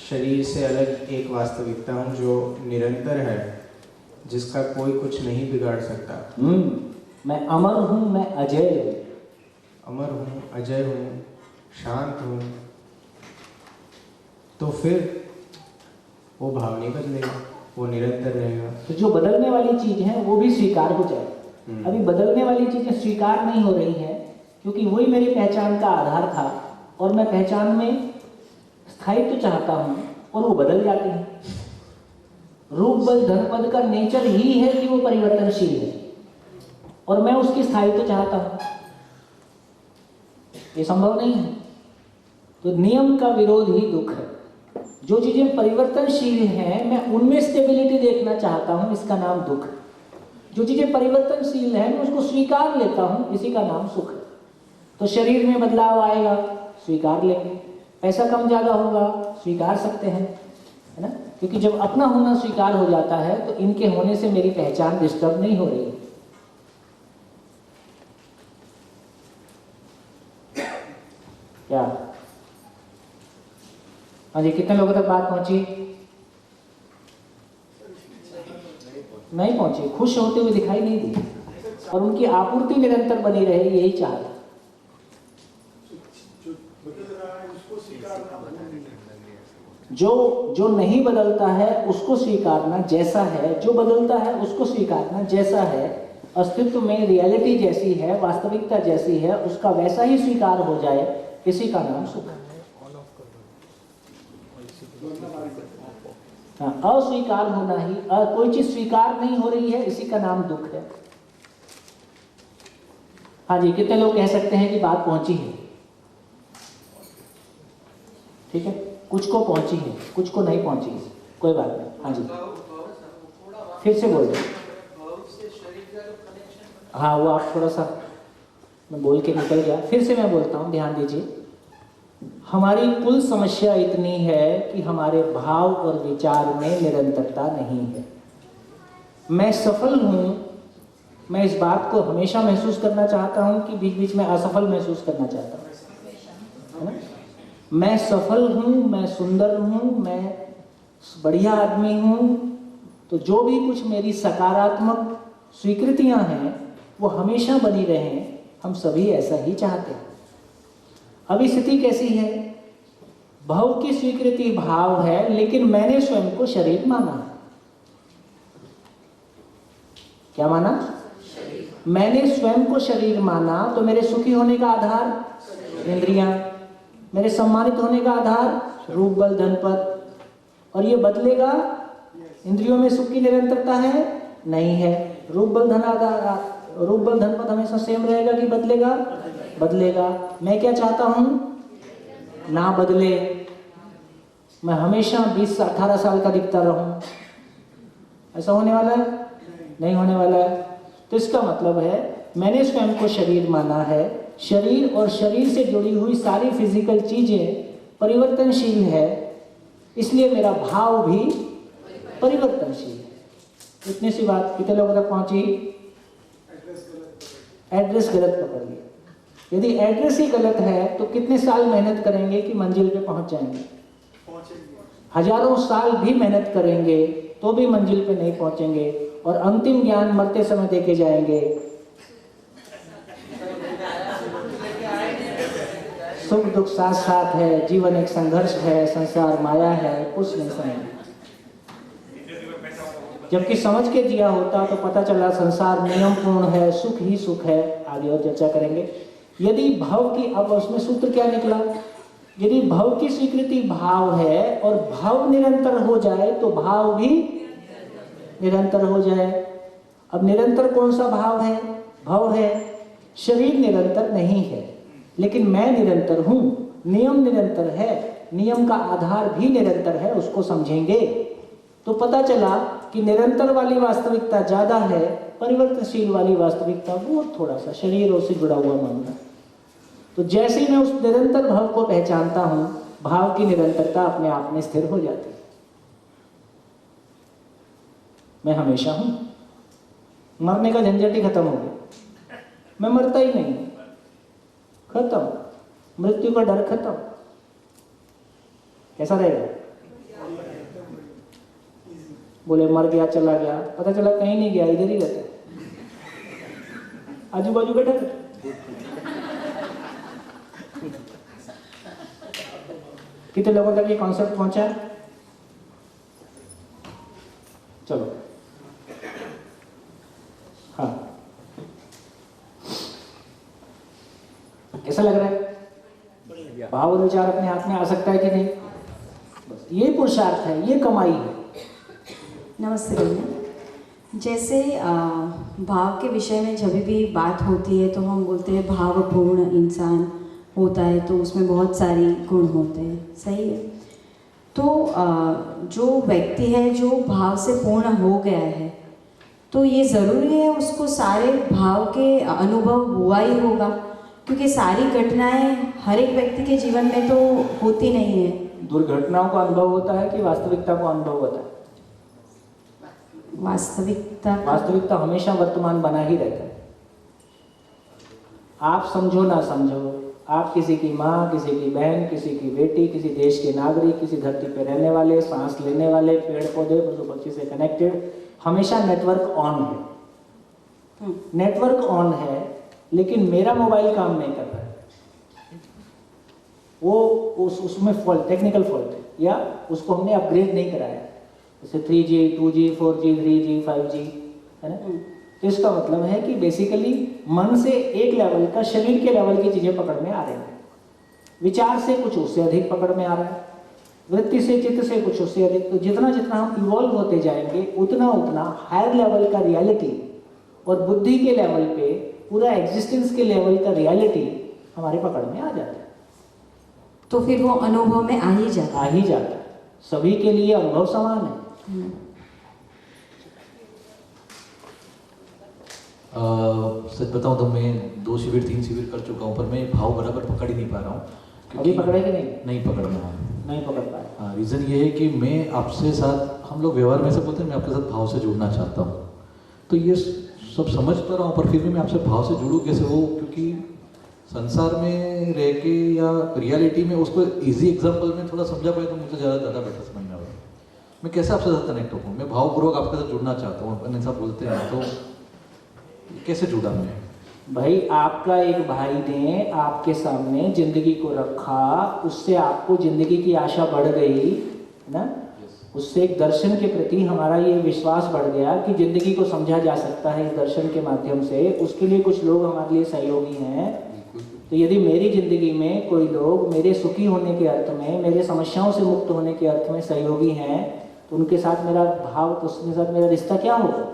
Speaker 15: शरीर से अलग एक वास्तविकता हूँ जो निरंतर है, जिसका कोई कुछ नहीं बिगाड़ सकता।
Speaker 1: मैं अमर हूँ, मैं अजय हूँ।
Speaker 15: अमर हूँ, अजय हूँ, शांत हूँ, तो फिर वो भाव नहीं बदलेगा, वो निरंतर रहेगा।
Speaker 1: तो जो बदलने वाली चीज है वो भी स्वीकार हो जाए। अभी बदलने वाली चीजें स्वीकार नहीं हो रही है, क्योंकि वही मेरी पहचान का आधार था, और मैं पहचान में स्थायित्व चाहता हूँ, और वो बदल जाती है। रूप बल धन पद का नेचर ही है कि वो परिवर्तनशील है, और मैं उसकी स्थायित्व चाहता हूँ। ये संभव नहीं है। तो नियम का विरोध ही दुख है। जो चीजें परिवर्तनशील हैं, मैं उनमें स्टेबिलिटी देखना चाहता हूँ, इसका नाम दुख है। जो चीजें परिवर्तनशील हैं, मैं उसको स्वीकार लेता हूँ, इसी का नाम सुख है। तो शरीर में बदलाव आएगा, स्वीकार लेंगे। पैसा कम ज़्यादा होगा, स्वीकार सकते हैं, है ना। क्योंकि जब अपना होना स्वीकार हो जाता है, तो इनके होने से मेरी पहचान डिस्टर्ब नहीं हो रही है। क्या? हाँ जी, कितने लोगों तक बात पहुंची? नहीं पहुंची। खुश होते हुए दिखाई नहीं दी, और उनकी आपूर्ति निरंतर बनी रहे, यही चाहते। जो नहीं बदलता है उसको स्वीकारना जैसा है, जो बदलता है उसको स्वीकारना जैसा है। अस्तित्व में रियलिटी जैसी है, वास्तविकता जैसी है, उसका वैसा ही स्वीकार हो जाए, इसी का नाम सुख है। हाँ, अस्वीकार होना ही, कोई चीज स्वीकार नहीं हो रही है, इसी का नाम दुख है। हाँ जी, कितने लोग कह सकते हैं कि बात पहुंची है? ठीक है, कुछ को पहुंची है, कुछ को नहीं पहुंची है, कोई बात नहीं। हाँ जी, फिर से बोल दो। हाँ, वो आप थोड़ा सा, मैं बोल के निकल गया, फिर से मैं बोलता हूँ, ध्यान दीजिए। हमारी कुल समस्या इतनी है कि हमारे भाव और विचार में निरंतरता नहीं है। मैं सफल हूँ, मैं इस बात को हमेशा महसूस करना चाहता हूँ कि बीच बीच में असफल महसूस करना चाहता हूँ, है ना। मैं सफल हूँ, मैं सुंदर हूँ, मैं बढ़िया आदमी हूँ, तो जो भी कुछ मेरी सकारात्मक स्वीकृतियाँ हैं वो हमेशा बनी रहें, हम सभी ऐसा ही चाहते हैं। अभी स्थिति कैसी है? भाव की स्वीकृति भाव है, लेकिन मैंने स्वयं को शरीर माना। क्या माना? मैंने स्वयं को शरीर माना, तो मेरे सुखी होने का आधार इंद्रियां, मेरे सम्मानित होने का आधार रूप बल धन पद, और ये बदलेगा? इंद्रियों में सुख की निरंतरता है? नहीं है। रूप बल धन आधार, रूप बल धन पद हमेशा सेम रहेगा कि बदलेगा? बदलेगा। मैं क्या चाहता हूँ? ना बदले, मैं हमेशा 20-18 साल का दिखता रहूं, ऐसा होने वाला है? नहीं होने वाला है। तो इसका मतलब है मैंने स्वयं को शरीर माना है, शरीर और शरीर से जुड़ी हुई सारी फिजिकल चीजें परिवर्तनशील है, इसलिए मेरा भाव भी परिवर्तनशील है। इतनी सी बात कितने लोगों तक पहुंची? एड्रेस गलत पकड़ लिया। यदि एड्रेस ही गलत है तो कितने साल मेहनत करेंगे कि मंजिल पे पहुंच जाएंगे? हजारों साल भी मेहनत करेंगे तो भी मंजिल पे नहीं पहुंचेंगे, और अंतिम ज्ञान मरते समय देके जाएंगे। सुख दुख साथ साथ है, जीवन एक संघर्ष है, संसार माया है, कुछ नहीं समझ। जबकि समझ के जिया होता तो पता चला संसार नियम पूर्ण है, सुख ही सुख है। आगे और चर्चा करेंगे। यदि भव की, अब उसमें सूत्र क्या निकला, यदि भव की स्वीकृति भाव है और भव निरंतर हो जाए तो भाव भी निरंतर हो जाए। अब निरंतर कौन सा भाव है? भव है। शरीर निरंतर नहीं है, लेकिन मैं निरंतर हूं। नियम निरंतर है, नियम का आधार भी निरंतर है, उसको समझेंगे तो पता चला कि निरंतर वाली वास्तविकता ज्यादा है, परिवर्तनशील वाली वास्तविकता वो थोड़ा सा शरीरों से जुड़ा हुआ मामला। तो जैसे ही मैं उस निरंतर भाव को पहचानता हूं, भाव की निरंतरता अपने आप में स्थिर हो जाती है। मैं हमेशा हूं, मरने का झंझट ही खत्म हो गया, मैं मरता ही नहीं, खत्म, मृत्यु का डर खत्म। कैसा रहेगा? बोले मर गया चला गया, पता चला कहीं नहीं गया, इधर ही रहता है, आजू बाजू का डर। कितने लोगों तक ये कॉन्सेप्ट पहुंचा? चलो हाँ, कैसा लग रहा है? भाव और विचार अपने हाथ में आ सकता है कि नहीं? बस ये पुरुषार्थ है, ये कमाई है।
Speaker 5: नमस्ते भैया। जैसे भाव के विषय में जब भी बात होती है तो हम बोलते हैं भावपूर्ण इंसान होता है तो उसमें बहुत सारी गुण होते हैं, सही है। तो जो व्यक्ति है जो भाव से पूर्ण हो गया है तो ये ज़रूरी है उसको सारे भाव के अनुभव हुआ ही होगा, क्योंकि सारी घटनाएं हर एक व्यक्ति के जीवन में तो होती नहीं है।
Speaker 1: दुर्घटनाओं का अनुभव होता है कि वास्तविकता का अनुभव होता है? वास्तविकता हमेशा वर्तमान बना ही रहता है। आप समझो ना समझो, आप किसी की माँ, किसी की बहन, किसी की बेटी, किसी देश के नागरिक, किसी धरती पर रहने वाले, सांस लेने वाले, पेड़ पौधे, पशु पक्षी से कनेक्टेड, हमेशा नेटवर्क ऑन है। नेटवर्क ऑन है, लेकिन मेरा मोबाइल काम नहीं कर रहा है, वो उसमें फॉल्ट, टेक्निकल फॉल्ट है, या उसको हमने अपग्रेड नहीं कराया, जैसे 3G, 2G, 4G, 3G, 5G, है ना। तो इसका मतलब है कि बेसिकली मन से एक लेवल का, शरीर के लेवल की चीजें पकड़ में आ रही हैं, विचार से कुछ उससे अधिक पकड़ में आ रहा है, वृत्ति से, चित्त से कुछ उससे अधिक। तो जितना जितना हम इवॉल्व होते जाएंगे उतना उतना हायर लेवल का रियलिटी और बुद्धि के लेवल पे पूरा एग्जिस्टेंस के लेवल का रियलिटी हमारे पकड़ में आ जाता है।
Speaker 5: तो फिर वो अनुभव में आ ही जाता
Speaker 1: है। सभी के लिए अनुभव समान है।
Speaker 2: सच बताऊं तो मैं 2 शिविर 3 शिविर कर चुका हूं, पर मैं भाव बराबर पकड़ ही नहीं पा रहा हूं।
Speaker 1: अभी पकड़े कि नहीं?
Speaker 2: नहीं पकड़ रहा हूं।
Speaker 1: नहीं पकड़ पाए।
Speaker 2: हाँ, रीज़न ये है कि मैं आपसे साथ, हम लोग व्यवहार में से बोलते हैं मैं आपके साथ भाव से जुड़ना चाहता हूँ, तो ये सब समझ तो रहा हूँ, पर फिर भी मैं आपसे भाव से जुड़ूँ कैसे? वो क्योंकि संसार में रह के या रियलिटी में उसको इजी एग्जाम्पल में थोड़ा समझा पाए तो मुझे ज़्यादा बेटर समझ में आएगा। मैं कैसे आपसे साथ कनेक्ट हूँ? मैं भावपूर्वक आपके साथ जुड़ना चाहता हूँ, अपन ऐसा बोलते हैं, तो कैसे जुड़ा मैं?
Speaker 1: भाई आपका एक भाई ने आपके सामने जिंदगी को रखा, उससे आपको जिंदगी की आशा बढ़ गई ना, उससे एक दर्शन के प्रति हमारा ये विश्वास बढ़ गया कि जिंदगी को समझा जा सकता है इस दर्शन के माध्यम से। उसके लिए कुछ लोग हमारे लिए सहयोगी हैं। तो यदि मेरी जिंदगी में कोई लोग मेरे सुखी होने के अर्थ में, मेरे समस्याओं से मुक्त होने के अर्थ में सहयोगी हैं, तो उनके साथ मेरा भाव, तो उसके साथ मेरा रिश्ता क्या होगा?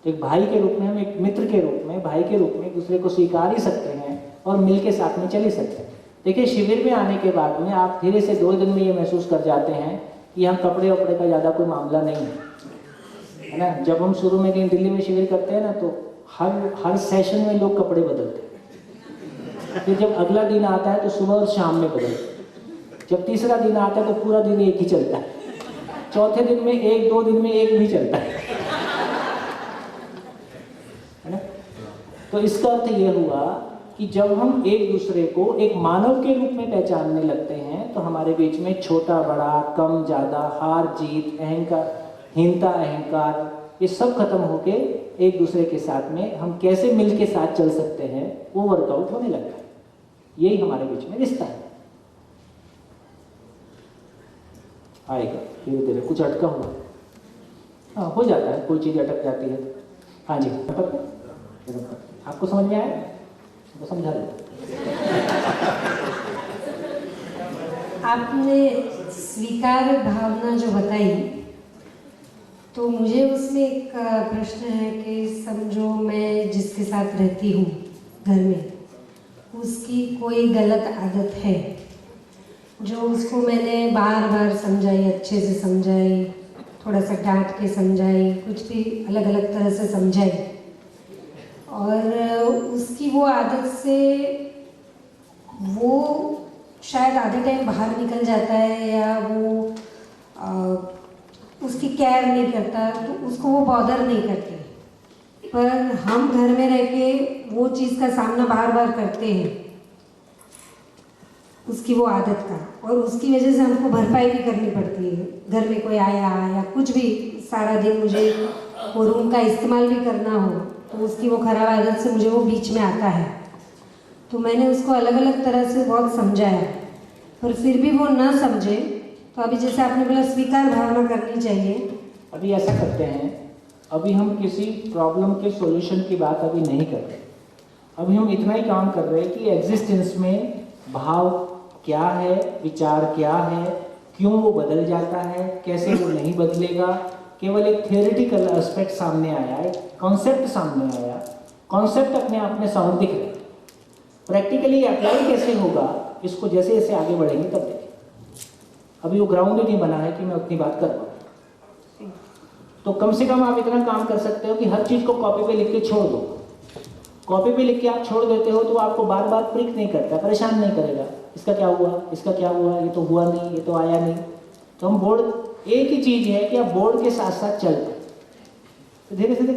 Speaker 1: तो एक भाई के रूप में, हम एक मित्र के रूप में, भाई के रूप में एक दूसरे को स्वीकार ही सकते हैं और मिल के साथ में चल ही सकते हैं। देखिए, शिविर में आने के बाद में आप धीरे से 2 दिन में ये महसूस कर जाते हैं कि यहाँ कपड़े वपड़े का ज़्यादा कोई मामला नहीं है। है ना। जब हम शुरू में कहीं दिल्ली में शिविर करते हैं ना, तो हर सेशन में लोग कपड़े बदलते हैं। फिर जब अगला दिन आता है तो सुबह और शाम में बदलते हैं। जब तीसरा दिन आता है तो पूरा दिन एक ही चलता है। चौथे दिन में एक, 2 दिन में एक भी चलता है ना। तो इसका अर्थ ये हुआ कि जब हम एक दूसरे को एक मानव के रूप में पहचानने लगते हैं तो हमारे बीच में छोटा बड़ा, कम ज़्यादा, हार जीत, अहंकार, हीनता अहंकार, ये सब खत्म होके एक दूसरे के साथ में हम कैसे मिल के साथ चल सकते हैं वो वर्कआउट होने लगता है। यही हमारे बीच में रिश्ता है। आएगा धीरे धीरे। कुछ अटका हुआ, हाँ हो जाता है, कोई चीज़ अटक जाती है। हाँ जी, आपको समझ में आया तो समझा दो।
Speaker 6: आपने स्वीकार भावना जो बताई, तो मुझे उसमें एक प्रश्न है कि समझो मैं जिसके साथ रहती हूँ घर में, उसकी कोई गलत आदत है जो उसको मैंने बार बार समझाई, अच्छे से समझाई, थोड़ा सा डांट के समझाई, कुछ भी अलग अलग तरह से समझाई, और उसकी वो आदत से वो शायद आधे टाइम बाहर निकल जाता है या वो उसकी केयर नहीं करता, तो उसको वो बॉदर नहीं करती। पर हम घर में रह के वो चीज़ का सामना बार बार करते हैं, उसकी वो आदत का, और उसकी वजह से हमको भरपाई भी करनी पड़ती है। घर में कोई आया या कुछ भी, सारा दिन मुझे वो रूम का इस्तेमाल भी करना हो तो उसकी वो खराब आदत से मुझे वो बीच में आता है। तो मैंने उसको अलग अलग तरह से बहुत समझाया, पर फिर भी वो ना समझे। तो अभी जैसे आपने बोला स्वीकार भावना करनी चाहिए।
Speaker 1: अभी ऐसा करते हैं, अभी हम किसी प्रॉब्लम के सॉल्यूशन की बात अभी नहीं कर रहे। अभी हम इतना ही काम कर रहे हैं कि एग्जिस्टेंस में भाव क्या है, विचार क्या है, क्यों वो बदल जाता है, कैसे वो नहीं बदलेगा। केवल एक थियोरेटिकल एस्पेक्ट सामने आया है, कॉन्सेप्ट सामने आया, कॉन्सेप्ट अपने आप में साउंड दिख रहा है। प्रैक्टिकली अप्लाई कैसे होगा, इसको जैसे जैसे आगे बढ़ेंगे तब देखें। अभी वो ग्राउंड ही नहीं बना है कि मैं उतनी बात कर पाऊँ। तो कम से कम आप इतना काम कर सकते हो कि हर चीज़ को कॉपी पे लिख के छोड़ दो। कॉपी पे लिख के आप छोड़ देते हो तो आपको बार बार प्रिक नहीं करता, परेशान नहीं करेगा, इसका क्या हुआ, इसका क्या हुआ, ये तो हुआ नहीं, ये तो आया नहीं। तो हम बोर्ड, एक ही चीज़ है कि आप बोर्ड के साथ साथ चलते तो धीरे धीरे।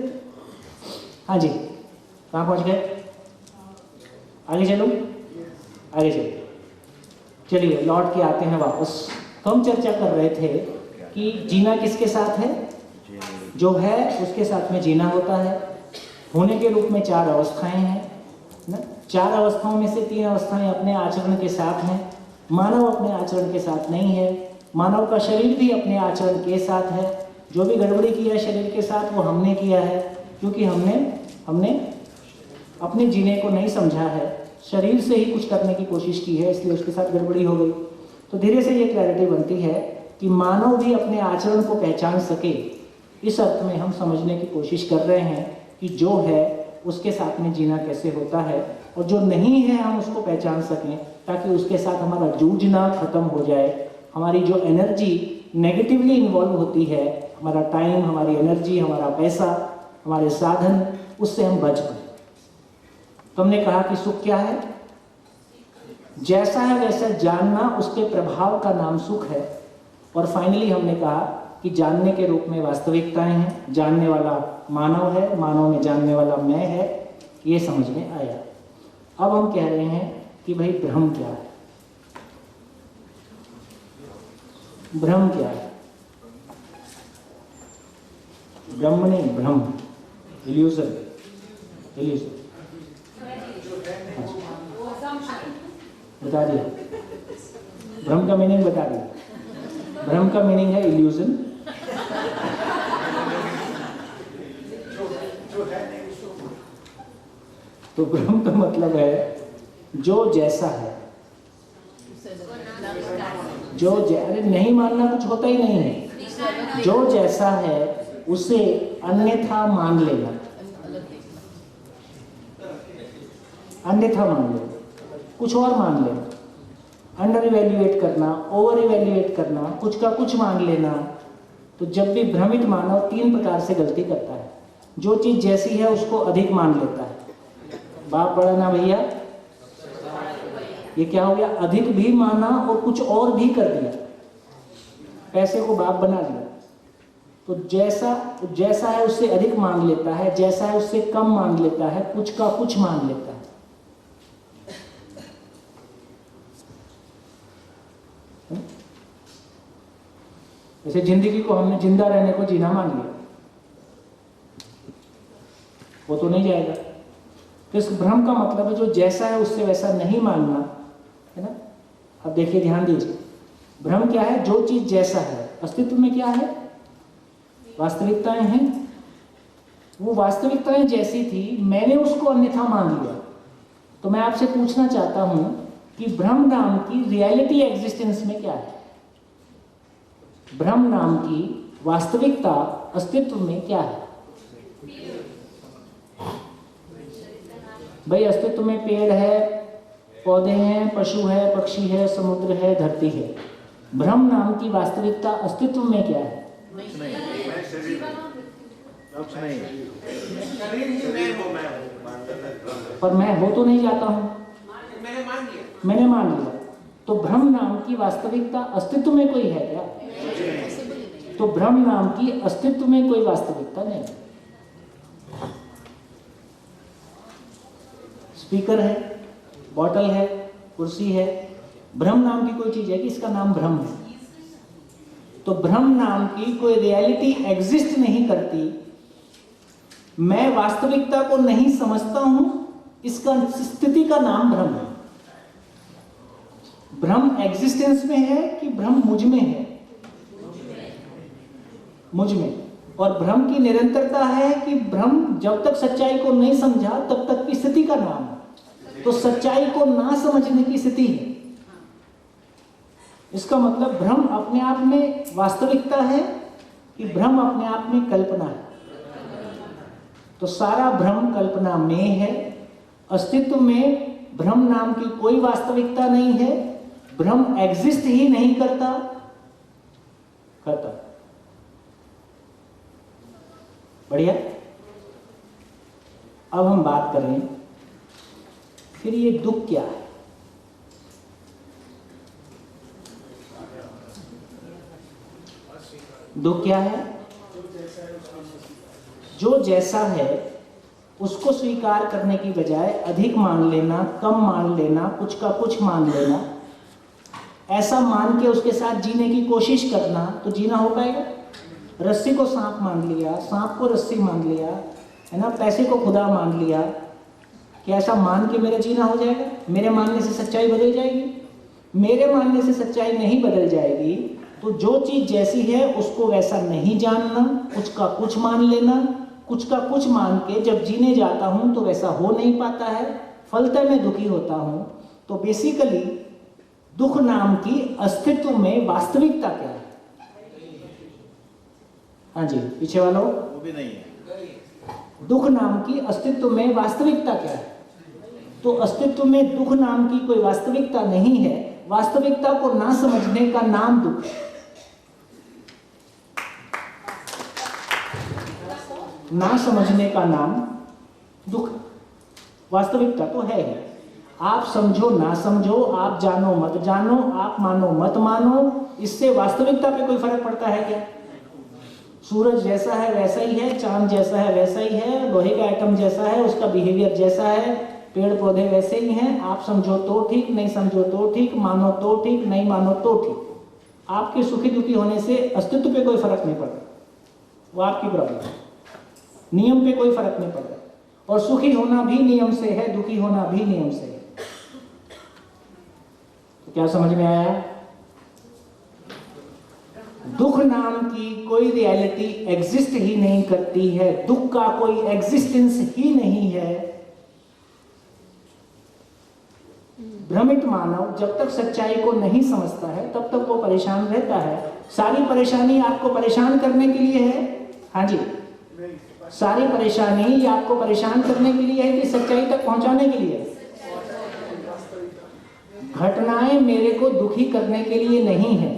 Speaker 1: हाँ जी, कहाँ पहुँच गए? आगे चलो, आगे चलो। चलिए लौट के आते हैं वापस। तो हम चर्चा कर रहे थे कि जीना किसके साथ है, जो है उसके साथ में जीना होता है। होने के रूप में 4 अवस्थाएं हैं ना। 4 अवस्थाओं में से 3 अवस्थाएं अपने आचरण के साथ हैं। मानव अपने आचरण के साथ नहीं है। मानव का शरीर भी अपने आचरण के साथ है। जो भी गड़बड़ी की है शरीर के साथ वो हमने किया है, क्योंकि हमने अपने जीने को नहीं समझा है, शरीर से ही कुछ करने की कोशिश की है, इसलिए उसके साथ गड़बड़ी हो गई। तो धीरे से ये क्लैरिटी बनती है कि मानव भी अपने आचरण को पहचान सके। इस अर्थ में हम समझने की कोशिश कर रहे हैं कि जो है उसके साथ में जीना कैसे होता है, और जो नहीं है हम उसको पहचान सकें, ताकि उसके साथ हमारा जूझना खत्म हो जाए। हमारी जो एनर्जी नेगेटिवली इन्वॉल्व होती है, हमारा टाइम, हमारी एनर्जी, हमारा पैसा, हमारे साधन, उससे हम बच पाए। तो हमने कहा कि सुख क्या है, जैसा है वैसा जानना, उसके प्रभाव का नाम सुख है। और फाइनली हमने कहा कि जानने के रूप में वास्तविकताएं हैं, जानने वाला मानव है, मानव में जानने वाला मैं है, ये समझ में आया। अब हम कह रहे हैं कि भाई भ्रम क्या है। भ्रम क्या है? ब्रह्म नहीं, भ्रम, इल्यूजन, इल्यूजन। बता दिया, भ्रम का मीनिंग बता दिया। भ्रम का मीनिंग है इल्यूजन। तो भ्रम का मतलब है जो जैसा है, अरे नहीं मानना कुछ होता ही नहीं है। जो जैसा है उसे अन्यथा मान लेना, अन्यथा मान लेना, कुछ और मान लेना, अंडर इवेल्युएट करना, ओवर इवेल्युएट करना, कुछ का कुछ मान लेना, तो जब भी भ्रमित मानव 3 प्रकार से गलती करता है। जो चीज़ जैसी है उसको अधिक मान लेता है। बाप बड़ा ना भैया, ये क्या हो गया? अधिक भी माना और कुछ और भी कर दिया, पैसे को बाप बना दिया। तो जैसा है उससे अधिक मान लेता है, जैसा है उससे कम मान लेता है, कुछ का कुछ मान लेता है। जैसे जिंदगी को हमने जिंदा रहने को जीना मान लिया, वो तो नहीं जाएगा। तो इस भ्रम का मतलब है जो जैसा है उससे वैसा नहीं मानना, है ना। अब देखिए, ध्यान दीजिए, भ्रम क्या है? जो चीज जैसा है, अस्तित्व में क्या है? वास्तविकताएं हैं। वो वास्तविकताएं जैसी थी, मैंने उसको अन्यथा मान लिया। तो मैं आपसे पूछना चाहता हूं कि भ्रम नाम की रियलिटी एग्जिस्टेंस में क्या है? भ्रम नाम की वास्तविकता अस्तित्व में क्या है? भाई, अस्तित्व में पेड़ है, पौधे हैं, पशु है, पक्षी है, समुद्र है, धरती है। भ्रम नाम की वास्तविकता अस्तित्व में क्या है? पर मैं हो तो नहीं जाता हूं, मैंने मान लिया। तो भ्रम नाम की वास्तविकता अस्तित्व में कोई है क्या? तो भ्रम नाम की अस्तित्व में कोई वास्तविकता नहीं। स्पीकर है, बॉटल है, कुर्सी है, भ्रम नाम की कोई चीज है कि इसका नाम भ्रम है? तो भ्रम नाम की कोई रियलिटी एग्जिस्ट नहीं करती। मैं वास्तविकता को नहीं समझता हूं, इसका स्थिति का नाम भ्रम है। भ्रम एग्जिस्टेंस में है कि भ्रम मुझ में है? मुझ में। और भ्रम की निरंतरता है कि भ्रम जब तक सच्चाई को नहीं समझा तब तक की स्थिति का नाम है। तो सच्चाई को ना समझने की स्थिति है। इसका मतलब भ्रम अपने आप में वास्तविकता है कि भ्रम अपने आप में कल्पना है? तो सारा भ्रम कल्पना में है। अस्तित्व में भ्रम नाम की कोई वास्तविकता नहीं है। भ्रम एग्जिस्ट ही नहीं करता। बढ़िया। अब हम बात करें फिर ये दुख क्या है? दुख क्या है? जो जैसा है उसको स्वीकार करने की बजाय अधिक मान लेना, कम मान लेना, कुछ का कुछ मान लेना, ऐसा मान के उसके साथ जीने की कोशिश करना, तो जीना हो पाएगा? रस्सी को सांप मान लिया, सांप को रस्सी मान लिया, है ना, पैसे को खुदा मान लिया, क्या ऐसा मान के मेरा जीना हो जाएगा? मेरे मानने से सच्चाई बदल जाएगी? मेरे मानने से सच्चाई नहीं बदल जाएगी। तो जो चीज जैसी है उसको वैसा नहीं जानना, कुछ का कुछ मान लेना, कुछ का कुछ मान के जब जीने जाता हूं तो वैसा हो नहीं पाता है, फलतः मैं दुखी होता हूं। तो बेसिकली दुख नाम की अस्तित्व में वास्तविकता क्या है? हाँ जी, पीछे वालों, वो भी नहीं है। दुख नाम की अस्तित्व में वास्तविकता क्या है? तो अस्तित्व में दुख नाम की कोई वास्तविकता नहीं है। वास्तविकता को ना समझने का नाम दुख है। ना समझने का नाम दुख। वास्तविकता तो है ही। आप समझो ना समझो, आप जानो मत जानो, आप मानो मत मानो, इससे वास्तविकता पे कोई फर्क पड़ता है क्या? सूरज जैसा है वैसा ही है, चांद जैसा है वैसा ही है, लोहे का एटम जैसा है उसका बिहेवियर जैसा है, पेड़ पौधे वैसे ही हैं। आप समझो तो ठीक, नहीं समझो तो ठीक, मानो तो ठीक, नहीं मानो तो ठीक। आपके सुखी दुखी होने से अस्तित्व पे कोई फर्क नहीं पड़ता, वो आपकी प्रॉब्लम है। नियम पे कोई फर्क नहीं पड़ता। और सुखी होना भी नियम से है, दुखी होना भी नियम से है। तो क्या समझ में आया? दुख नाम की कोई रियलिटी एग्जिस्ट ही नहीं करती है। दुख का कोई एग्जिस्टेंस ही नहीं है। भ्रमित मानव जब तक सच्चाई को नहीं समझता है तब तक वो परेशान रहता है। सारी परेशानी आपको परेशान करने के लिए है। हाँ जी, सारी परेशानी आपको परेशान करने के लिए है कि सच्चाई तक पहुंचाने के लिए? घटनाएं मेरे को दुखी करने के लिए नहीं है।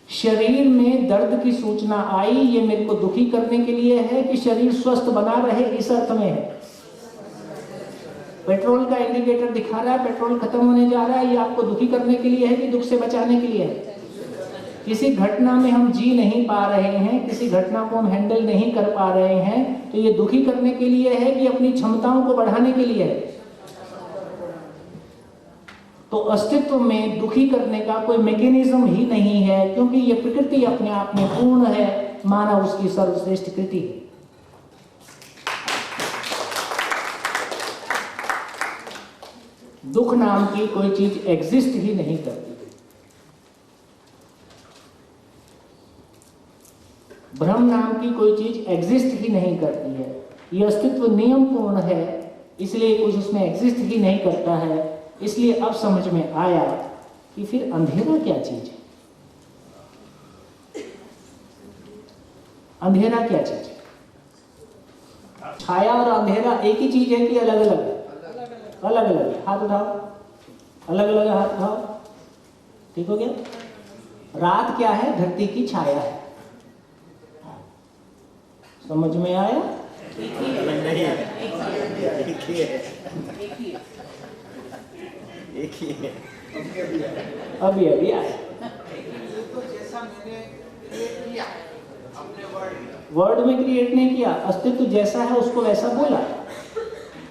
Speaker 1: शरीर में दर्द की सूचना आई, ये मेरे को दुखी करने के लिए है कि शरीर स्वस्थ बना रहे, इस अर्थ में है। पेट्रोल का इंडिकेटर दिखा रहा है पेट्रोल खत्म होने जा रहा है, ये आपको दुखी करने के लिए है कि दुख से बचाने के लिए है? किसी घटना में हम जी नहीं पा रहे हैं, किसी घटना को हम हैंडल नहीं कर पा रहे हैं, तो ये दुखी करने के लिए है कि अपनी क्षमताओं को बढ़ाने के लिए है? तो अस्तित्व में दुखी करने का कोई मैकेनिज्म ही नहीं है, क्योंकि ये प्रकृति अपने आप में पूर्ण है, मानव उसकी सर्वश्रेष्ठ कृति है। दुख नाम की कोई चीज एग्जिस्ट ही नहीं करती। भ्रम नाम की कोई चीज एग्जिस्ट ही नहीं करती है। ये अस्तित्व नियम पूर्ण है, इसलिए कुछ उसमें एग्जिस्ट ही नहीं करता है। इसलिए अब समझ में आया कि फिर अंधेरा क्या चीज है। अंधेरा क्या चीज है? छाया और अंधेरा एक ही चीज है कि अलग अलग है? अलग अलग है। हाथ उठाओ, अलग अलग हाथ उठाओ। ठीक हो गया? रात क्या है? धरती की छाया है। समझ में आया?
Speaker 11: एक ही है।
Speaker 1: अभी अभी आया। वर्ड में क्रिएट नहीं किया, अस्तित्व जैसा है उसको वैसा बोला।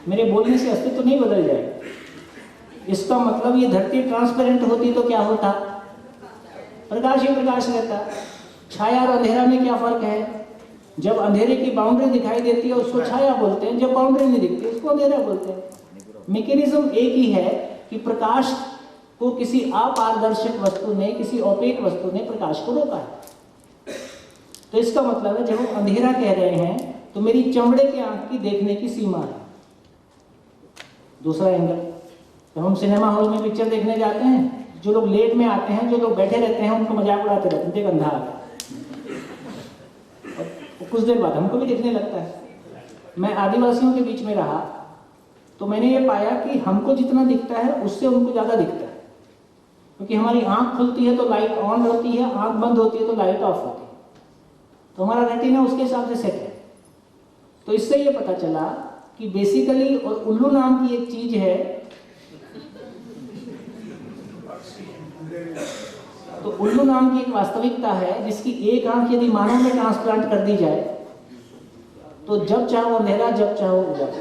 Speaker 1: मेरे बोलने से अस्तित्व नहीं बदल जाएगा। इसका मतलब ये धरती ट्रांसपेरेंट होती तो क्या होता? प्रकाश ही प्रकाश रहता। छाया और अंधेरा में क्या फर्क है? जब अंधेरे की बाउंड्री दिखाई देती है उसको छाया बोलते हैं, जब बाउंड्री नहीं दिखती उसको अंधेरा बोलते हैं। मैकेनिज्म एक ही है कि प्रकाश को किसी अपारदर्शक वस्तु ने, किसी ओपेक वस्तु ने प्रकाश को रोका है। तो इसका मतलब है जब हम अंधेरा कह रहे हैं तो मेरी चमड़े के आंख की देखने की सीमा है। दूसरा एंगल, जब हम सिनेमा हॉल में पिक्चर देखने जाते हैं, जो लोग लेट में आते हैं, जो लोग बैठे रहते हैं, उनको मजाक उड़ाते रहते हैं, देख अंधा आ गया। कुछ देर बाद हमको भी दिखने लगता है। मैं आदिवासियों के बीच में रहा तो मैंने ये पाया कि हमको जितना दिखता है उससे उनको ज़्यादा दिखता है, क्योंकि हमारी आंख खुलती है तो लाइट ऑन होती है, आंख बंद होती है तो लाइट ऑफ होती है। तो हमारा रेटिना उसके हिसाब से सेट है। तो इससे ये पता चला कि बेसिकली, और उल्लू नाम की एक चीज है, तो उल्लू नाम की एक वास्तविकता है जिसकी एक आंख यदि मानव में ट्रांसप्लांट कर दी जाए तो जब चाहो अंधेरा, जब चाहो उजाला,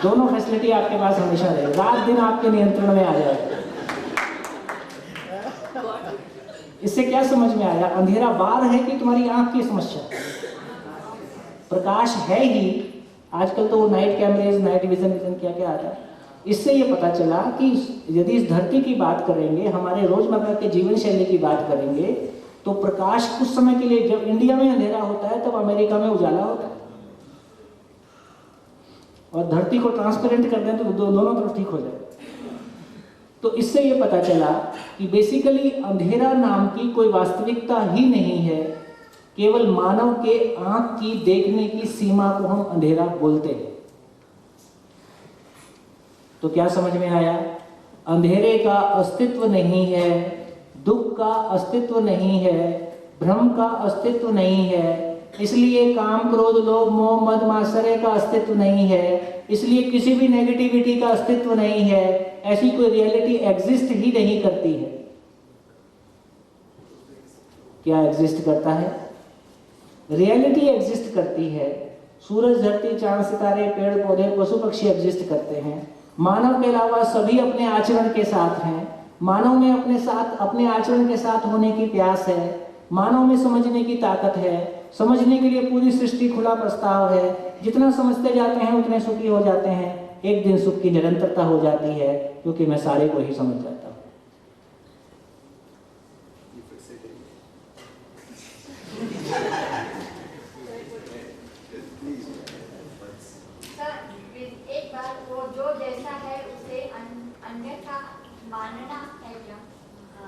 Speaker 1: दोनों फैसिलिटी आपके पास हमेशा रहे, रात दिन आपके नियंत्रण में आ जाए। इससे क्या समझ में आया? अंधेरा बार है कि तुम्हारी आंख की समस्या? प्रकाश है ही। आजकल तो नाइट कैमरेज, नाइट विजन क्या क्या आता है। इससे ये पता चला कि यदि इस धरती की बात करेंगे, हमारे रोजमर्रा के जीवन शैली की बात करेंगे, तो प्रकाश कुछ समय के लिए, जब इंडिया में अंधेरा होता है तब अमेरिका में उजाला होता है। और धरती को ट्रांसपेरेंट कर दें तो दोनों तरफ ठीक हो जाए। तो इससे ये पता चला कि बेसिकली अंधेरा नाम की कोई वास्तविकता ही नहीं है, केवल मानव के आंख की देखने की सीमा को हम अंधेरा बोलते हैं। तो क्या समझ में आया? अंधेरे का अस्तित्व नहीं है, दुख का अस्तित्व नहीं है, भ्रम का अस्तित्व नहीं है, इसलिए काम क्रोध लोभ मोह मद मात्सर्य का अस्तित्व नहीं है, इसलिए किसी भी नेगेटिविटी का अस्तित्व नहीं है। ऐसी कोई रियलिटी एग्जिस्ट ही नहीं करती है। क्या एग्जिस्ट करता है? रियलिटी एग्जिस्ट करती है। सूरज, धरती, चांद, सितारे, पेड़ पौधे, पशु पक्षी एग्जिस्ट करते हैं। मानव के अलावा सभी अपने आचरण के साथ हैं। मानव में अपने आचरण के साथ होने की प्यास है। मानव में समझने की ताकत है। समझने के लिए पूरी सृष्टि खुला प्रस्ताव है। जितना समझते जाते हैं उतने सुखी हो जाते हैं। एक दिन सुख की निरंतरता हो जाती है, क्योंकि मैं सारे को ही समझ जाता हूँ।
Speaker 14: एक बार वो जो जैसा है उसे अन्यथा मानना है क्या?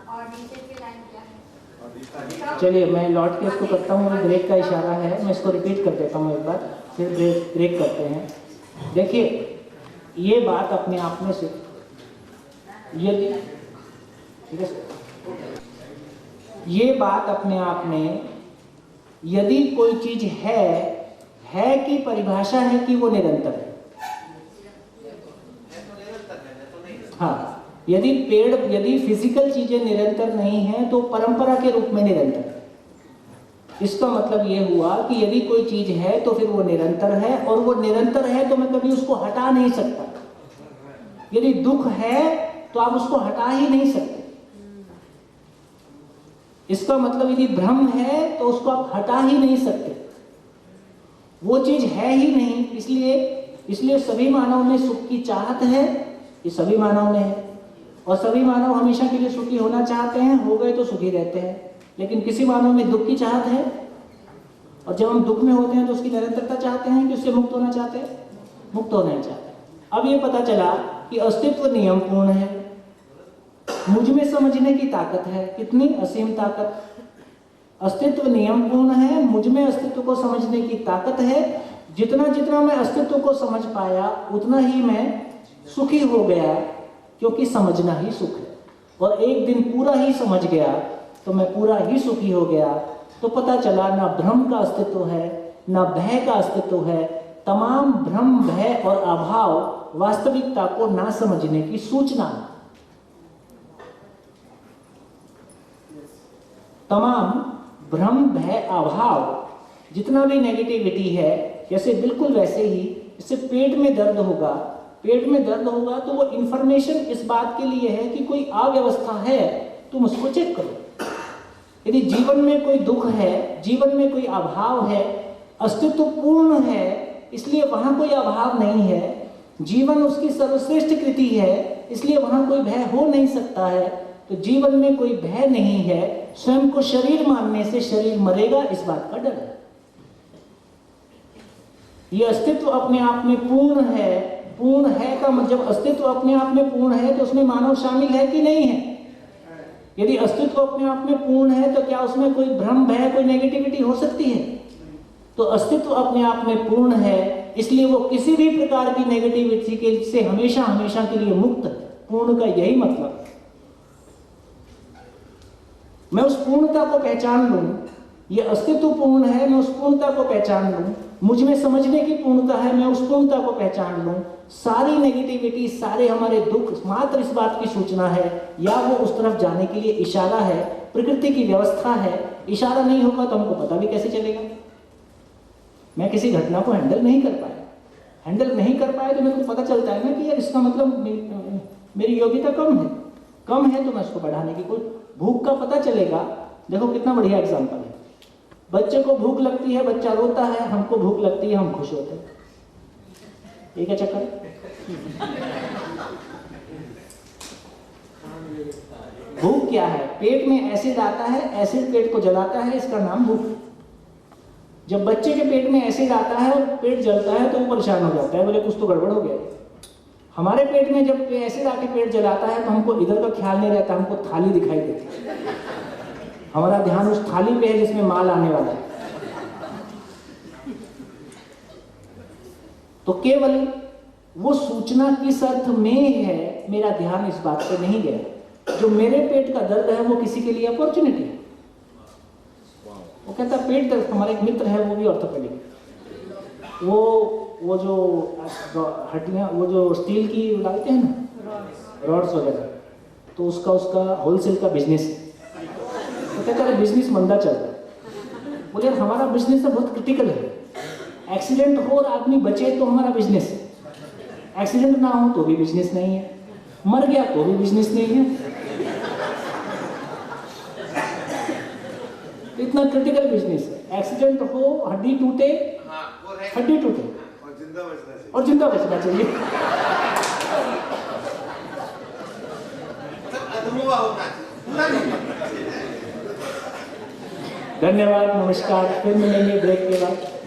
Speaker 14: और नीचे की लाइन क्या है?
Speaker 1: चलिए मैं लौट के इसको करता हूँ। ब्रेक का इशारा है, मैं इसको रिपीट कर देता हूँ एक बार, फिर ब्रेक करते हैं। देखिए, ये बात अपने आप में से यदि ये बात अपने आप में, यदि कोई चीज है कि परिभाषा है कि वो निरंतर है। हाँ, यदि फिजिकल चीजें निरंतर नहीं हैं तो परंपरा के रूप में निरंतर है। इसका मतलब ये हुआ कि यदि कोई चीज है तो फिर वो निरंतर है, और वो निरंतर है तो मैं कभी उसको हटा नहीं सकता। यदि दुख है तो आप उसको हटा ही नहीं सकते। इसका मतलब यदि भ्रम है तो उसको आप हटा ही नहीं सकते, वो चीज है ही नहीं। इसलिए सभी मानव में सुख की चाहत है, ये सभी मानव में है, और सभी मानव हमेशा के लिए सुखी होना चाहते हैं, हो गए तो सुखी रहते हैं। लेकिन किसी मानव में दुख की चाहत है, और जब हम दुख में होते हैं तो उसकी निरंतरता चाहते हैं कि उससे मुक्त होना चाहते हैं, मुक्त होना चाहते हैं। अब ये पता चला कि अस्तित्व नियम पूर्ण है, मुझ में समझने की ताकत है, कितनी असीम ताकत। अस्तित्व नियम पूर्ण है, मुझ में अस्तित्व को समझने की ताकत है। जितना जितना मैं अस्तित्व को समझ पाया उतना ही मैं सुखी हो गया, क्योंकि समझना ही सुख है। और एक दिन पूरा ही समझ गया तो मैं पूरा ही सुखी हो गया। तो पता चला ना भ्रम का अस्तित्व है, ना भय का अस्तित्व है। तमाम भ्रम, भय और अभाव वास्तविकता को ना समझने की सूचना है। तमाम भ्रम, भय, अभाव, जितना भी नेगेटिविटी है, जैसे बिल्कुल वैसे ही इससे पेट में दर्द होगा। पेट में दर्द होगा तो वो इंफॉर्मेशन इस बात के लिए है कि कोई अव्यवस्था है, तुम उसको चेक करो। यदि जीवन में कोई दुख है, जीवन में कोई अभाव है, अस्तित्व पूर्ण है, इसलिए वहां कोई अभाव नहीं है, जीवन उसकी सर्वश्रेष्ठ कृति है, इसलिए वहां कोई भय हो नहीं सकता है। तो जीवन में कोई भय नहीं है, स्वयं को शरीर मानने से शरीर मरेगा, इस बात का डर है। ये अस्तित्व अपने आप में पूर्ण है। पूर्ण है का मतलब अस्तित्व अपने आप में पूर्ण है तो उसमें मानव शामिल है कि नहीं है? यदि अस्तित्व अपने आप में पूर्ण है तो क्या उसमें कोई भ्रम, भय, कोई नेगेटिविटी हो सकती है? तो अस्तित्व अपने आप में पूर्ण है, इसलिए वो किसी भी प्रकार की नेगेटिविटी के से हमेशा हमेशा के लिए मुक्त है। पूर्ण का यही मतलब। मैं उस पूर्णता को पहचान लूं, ये अस्तित्व पूर्ण है, मैं उस पूर्णता को पहचान लूं, मुझ में समझने की पूर्णता है, मैं उस पूर्णता को पहचान लूं। सारी नेगेटिविटी, सारे हमारे दुख मात्र इस बात की सूचना है, या वो उस तरफ जाने के लिए इशारा है, प्रकृति की व्यवस्था है। इशारा नहीं होगा तो हमको पता भी कैसे चलेगा? मैं किसी घटना को हैंडल नहीं कर पाया, हैंडल नहीं कर पाया तो मेरे को पता चलता है ना कि यार इसका मतलब मेरी योग्यता कम है तो मैं उसको बढ़ाने की कोई। भूख का पता चलेगा, देखो कितना बढ़िया एग्जाम्पल है। बच्चे को भूख लगती है, बच्चा रोता है, हमको भूख लगती है, हम खुश होते हैं। ये क्या चक्कर है? भूख क्या है? पेट में एसिड आता है, एसिड पेट को जलाता है, इसका नाम भूख। जब बच्चे के पेट में एसिड आता है और पेट जलता है तो वो परेशान हो जाता है, बोले कुछ तो गड़बड़ हो गया। हमारे पेट में जब एसिड आके पेट जलाता है तो हमको इधर का ख्याल नहीं रहता, हमको थाली दिखाई देती है। हमारा ध्यान उस थाली पे है जिसमें माल आने वाला है। तो केवल वो सूचना किस अर्थ में है, मेरा ध्यान इस बात पे नहीं गया। जो मेरे पेट का दर्द है वो किसी के लिए अपॉर्चुनिटी है। वो कहता पेट दर्द, हमारा एक मित्र है वो भी ऑर्थोपेडिक, वो जो हड्डियां, वो जो स्टील की डालते हैं ना, रॉड्स वगैरह, तो उसका होलसेल का बिजनेस है। तो कहता है बिजनेस मंदा चल रहा है। बोले हमारा बिजनेस तो बहुत क्रिटिकल है, एक्सीडेंट हो और आदमी बचे तो हमारा बिजनेस है, एक्सीडेंट ना हो तो भी बिजनेस नहीं है, मर गया तो भी बिजनेस नहीं है। इतना क्रिटिकल बिजनेस है। एक्सीडेंट हो, हड्डी टूटे, हड्डी टूटे और जिंदा बचना चाहिए। धन्यवाद, नमस्कार, फिर मिलेंगे ब्रेक के बाद।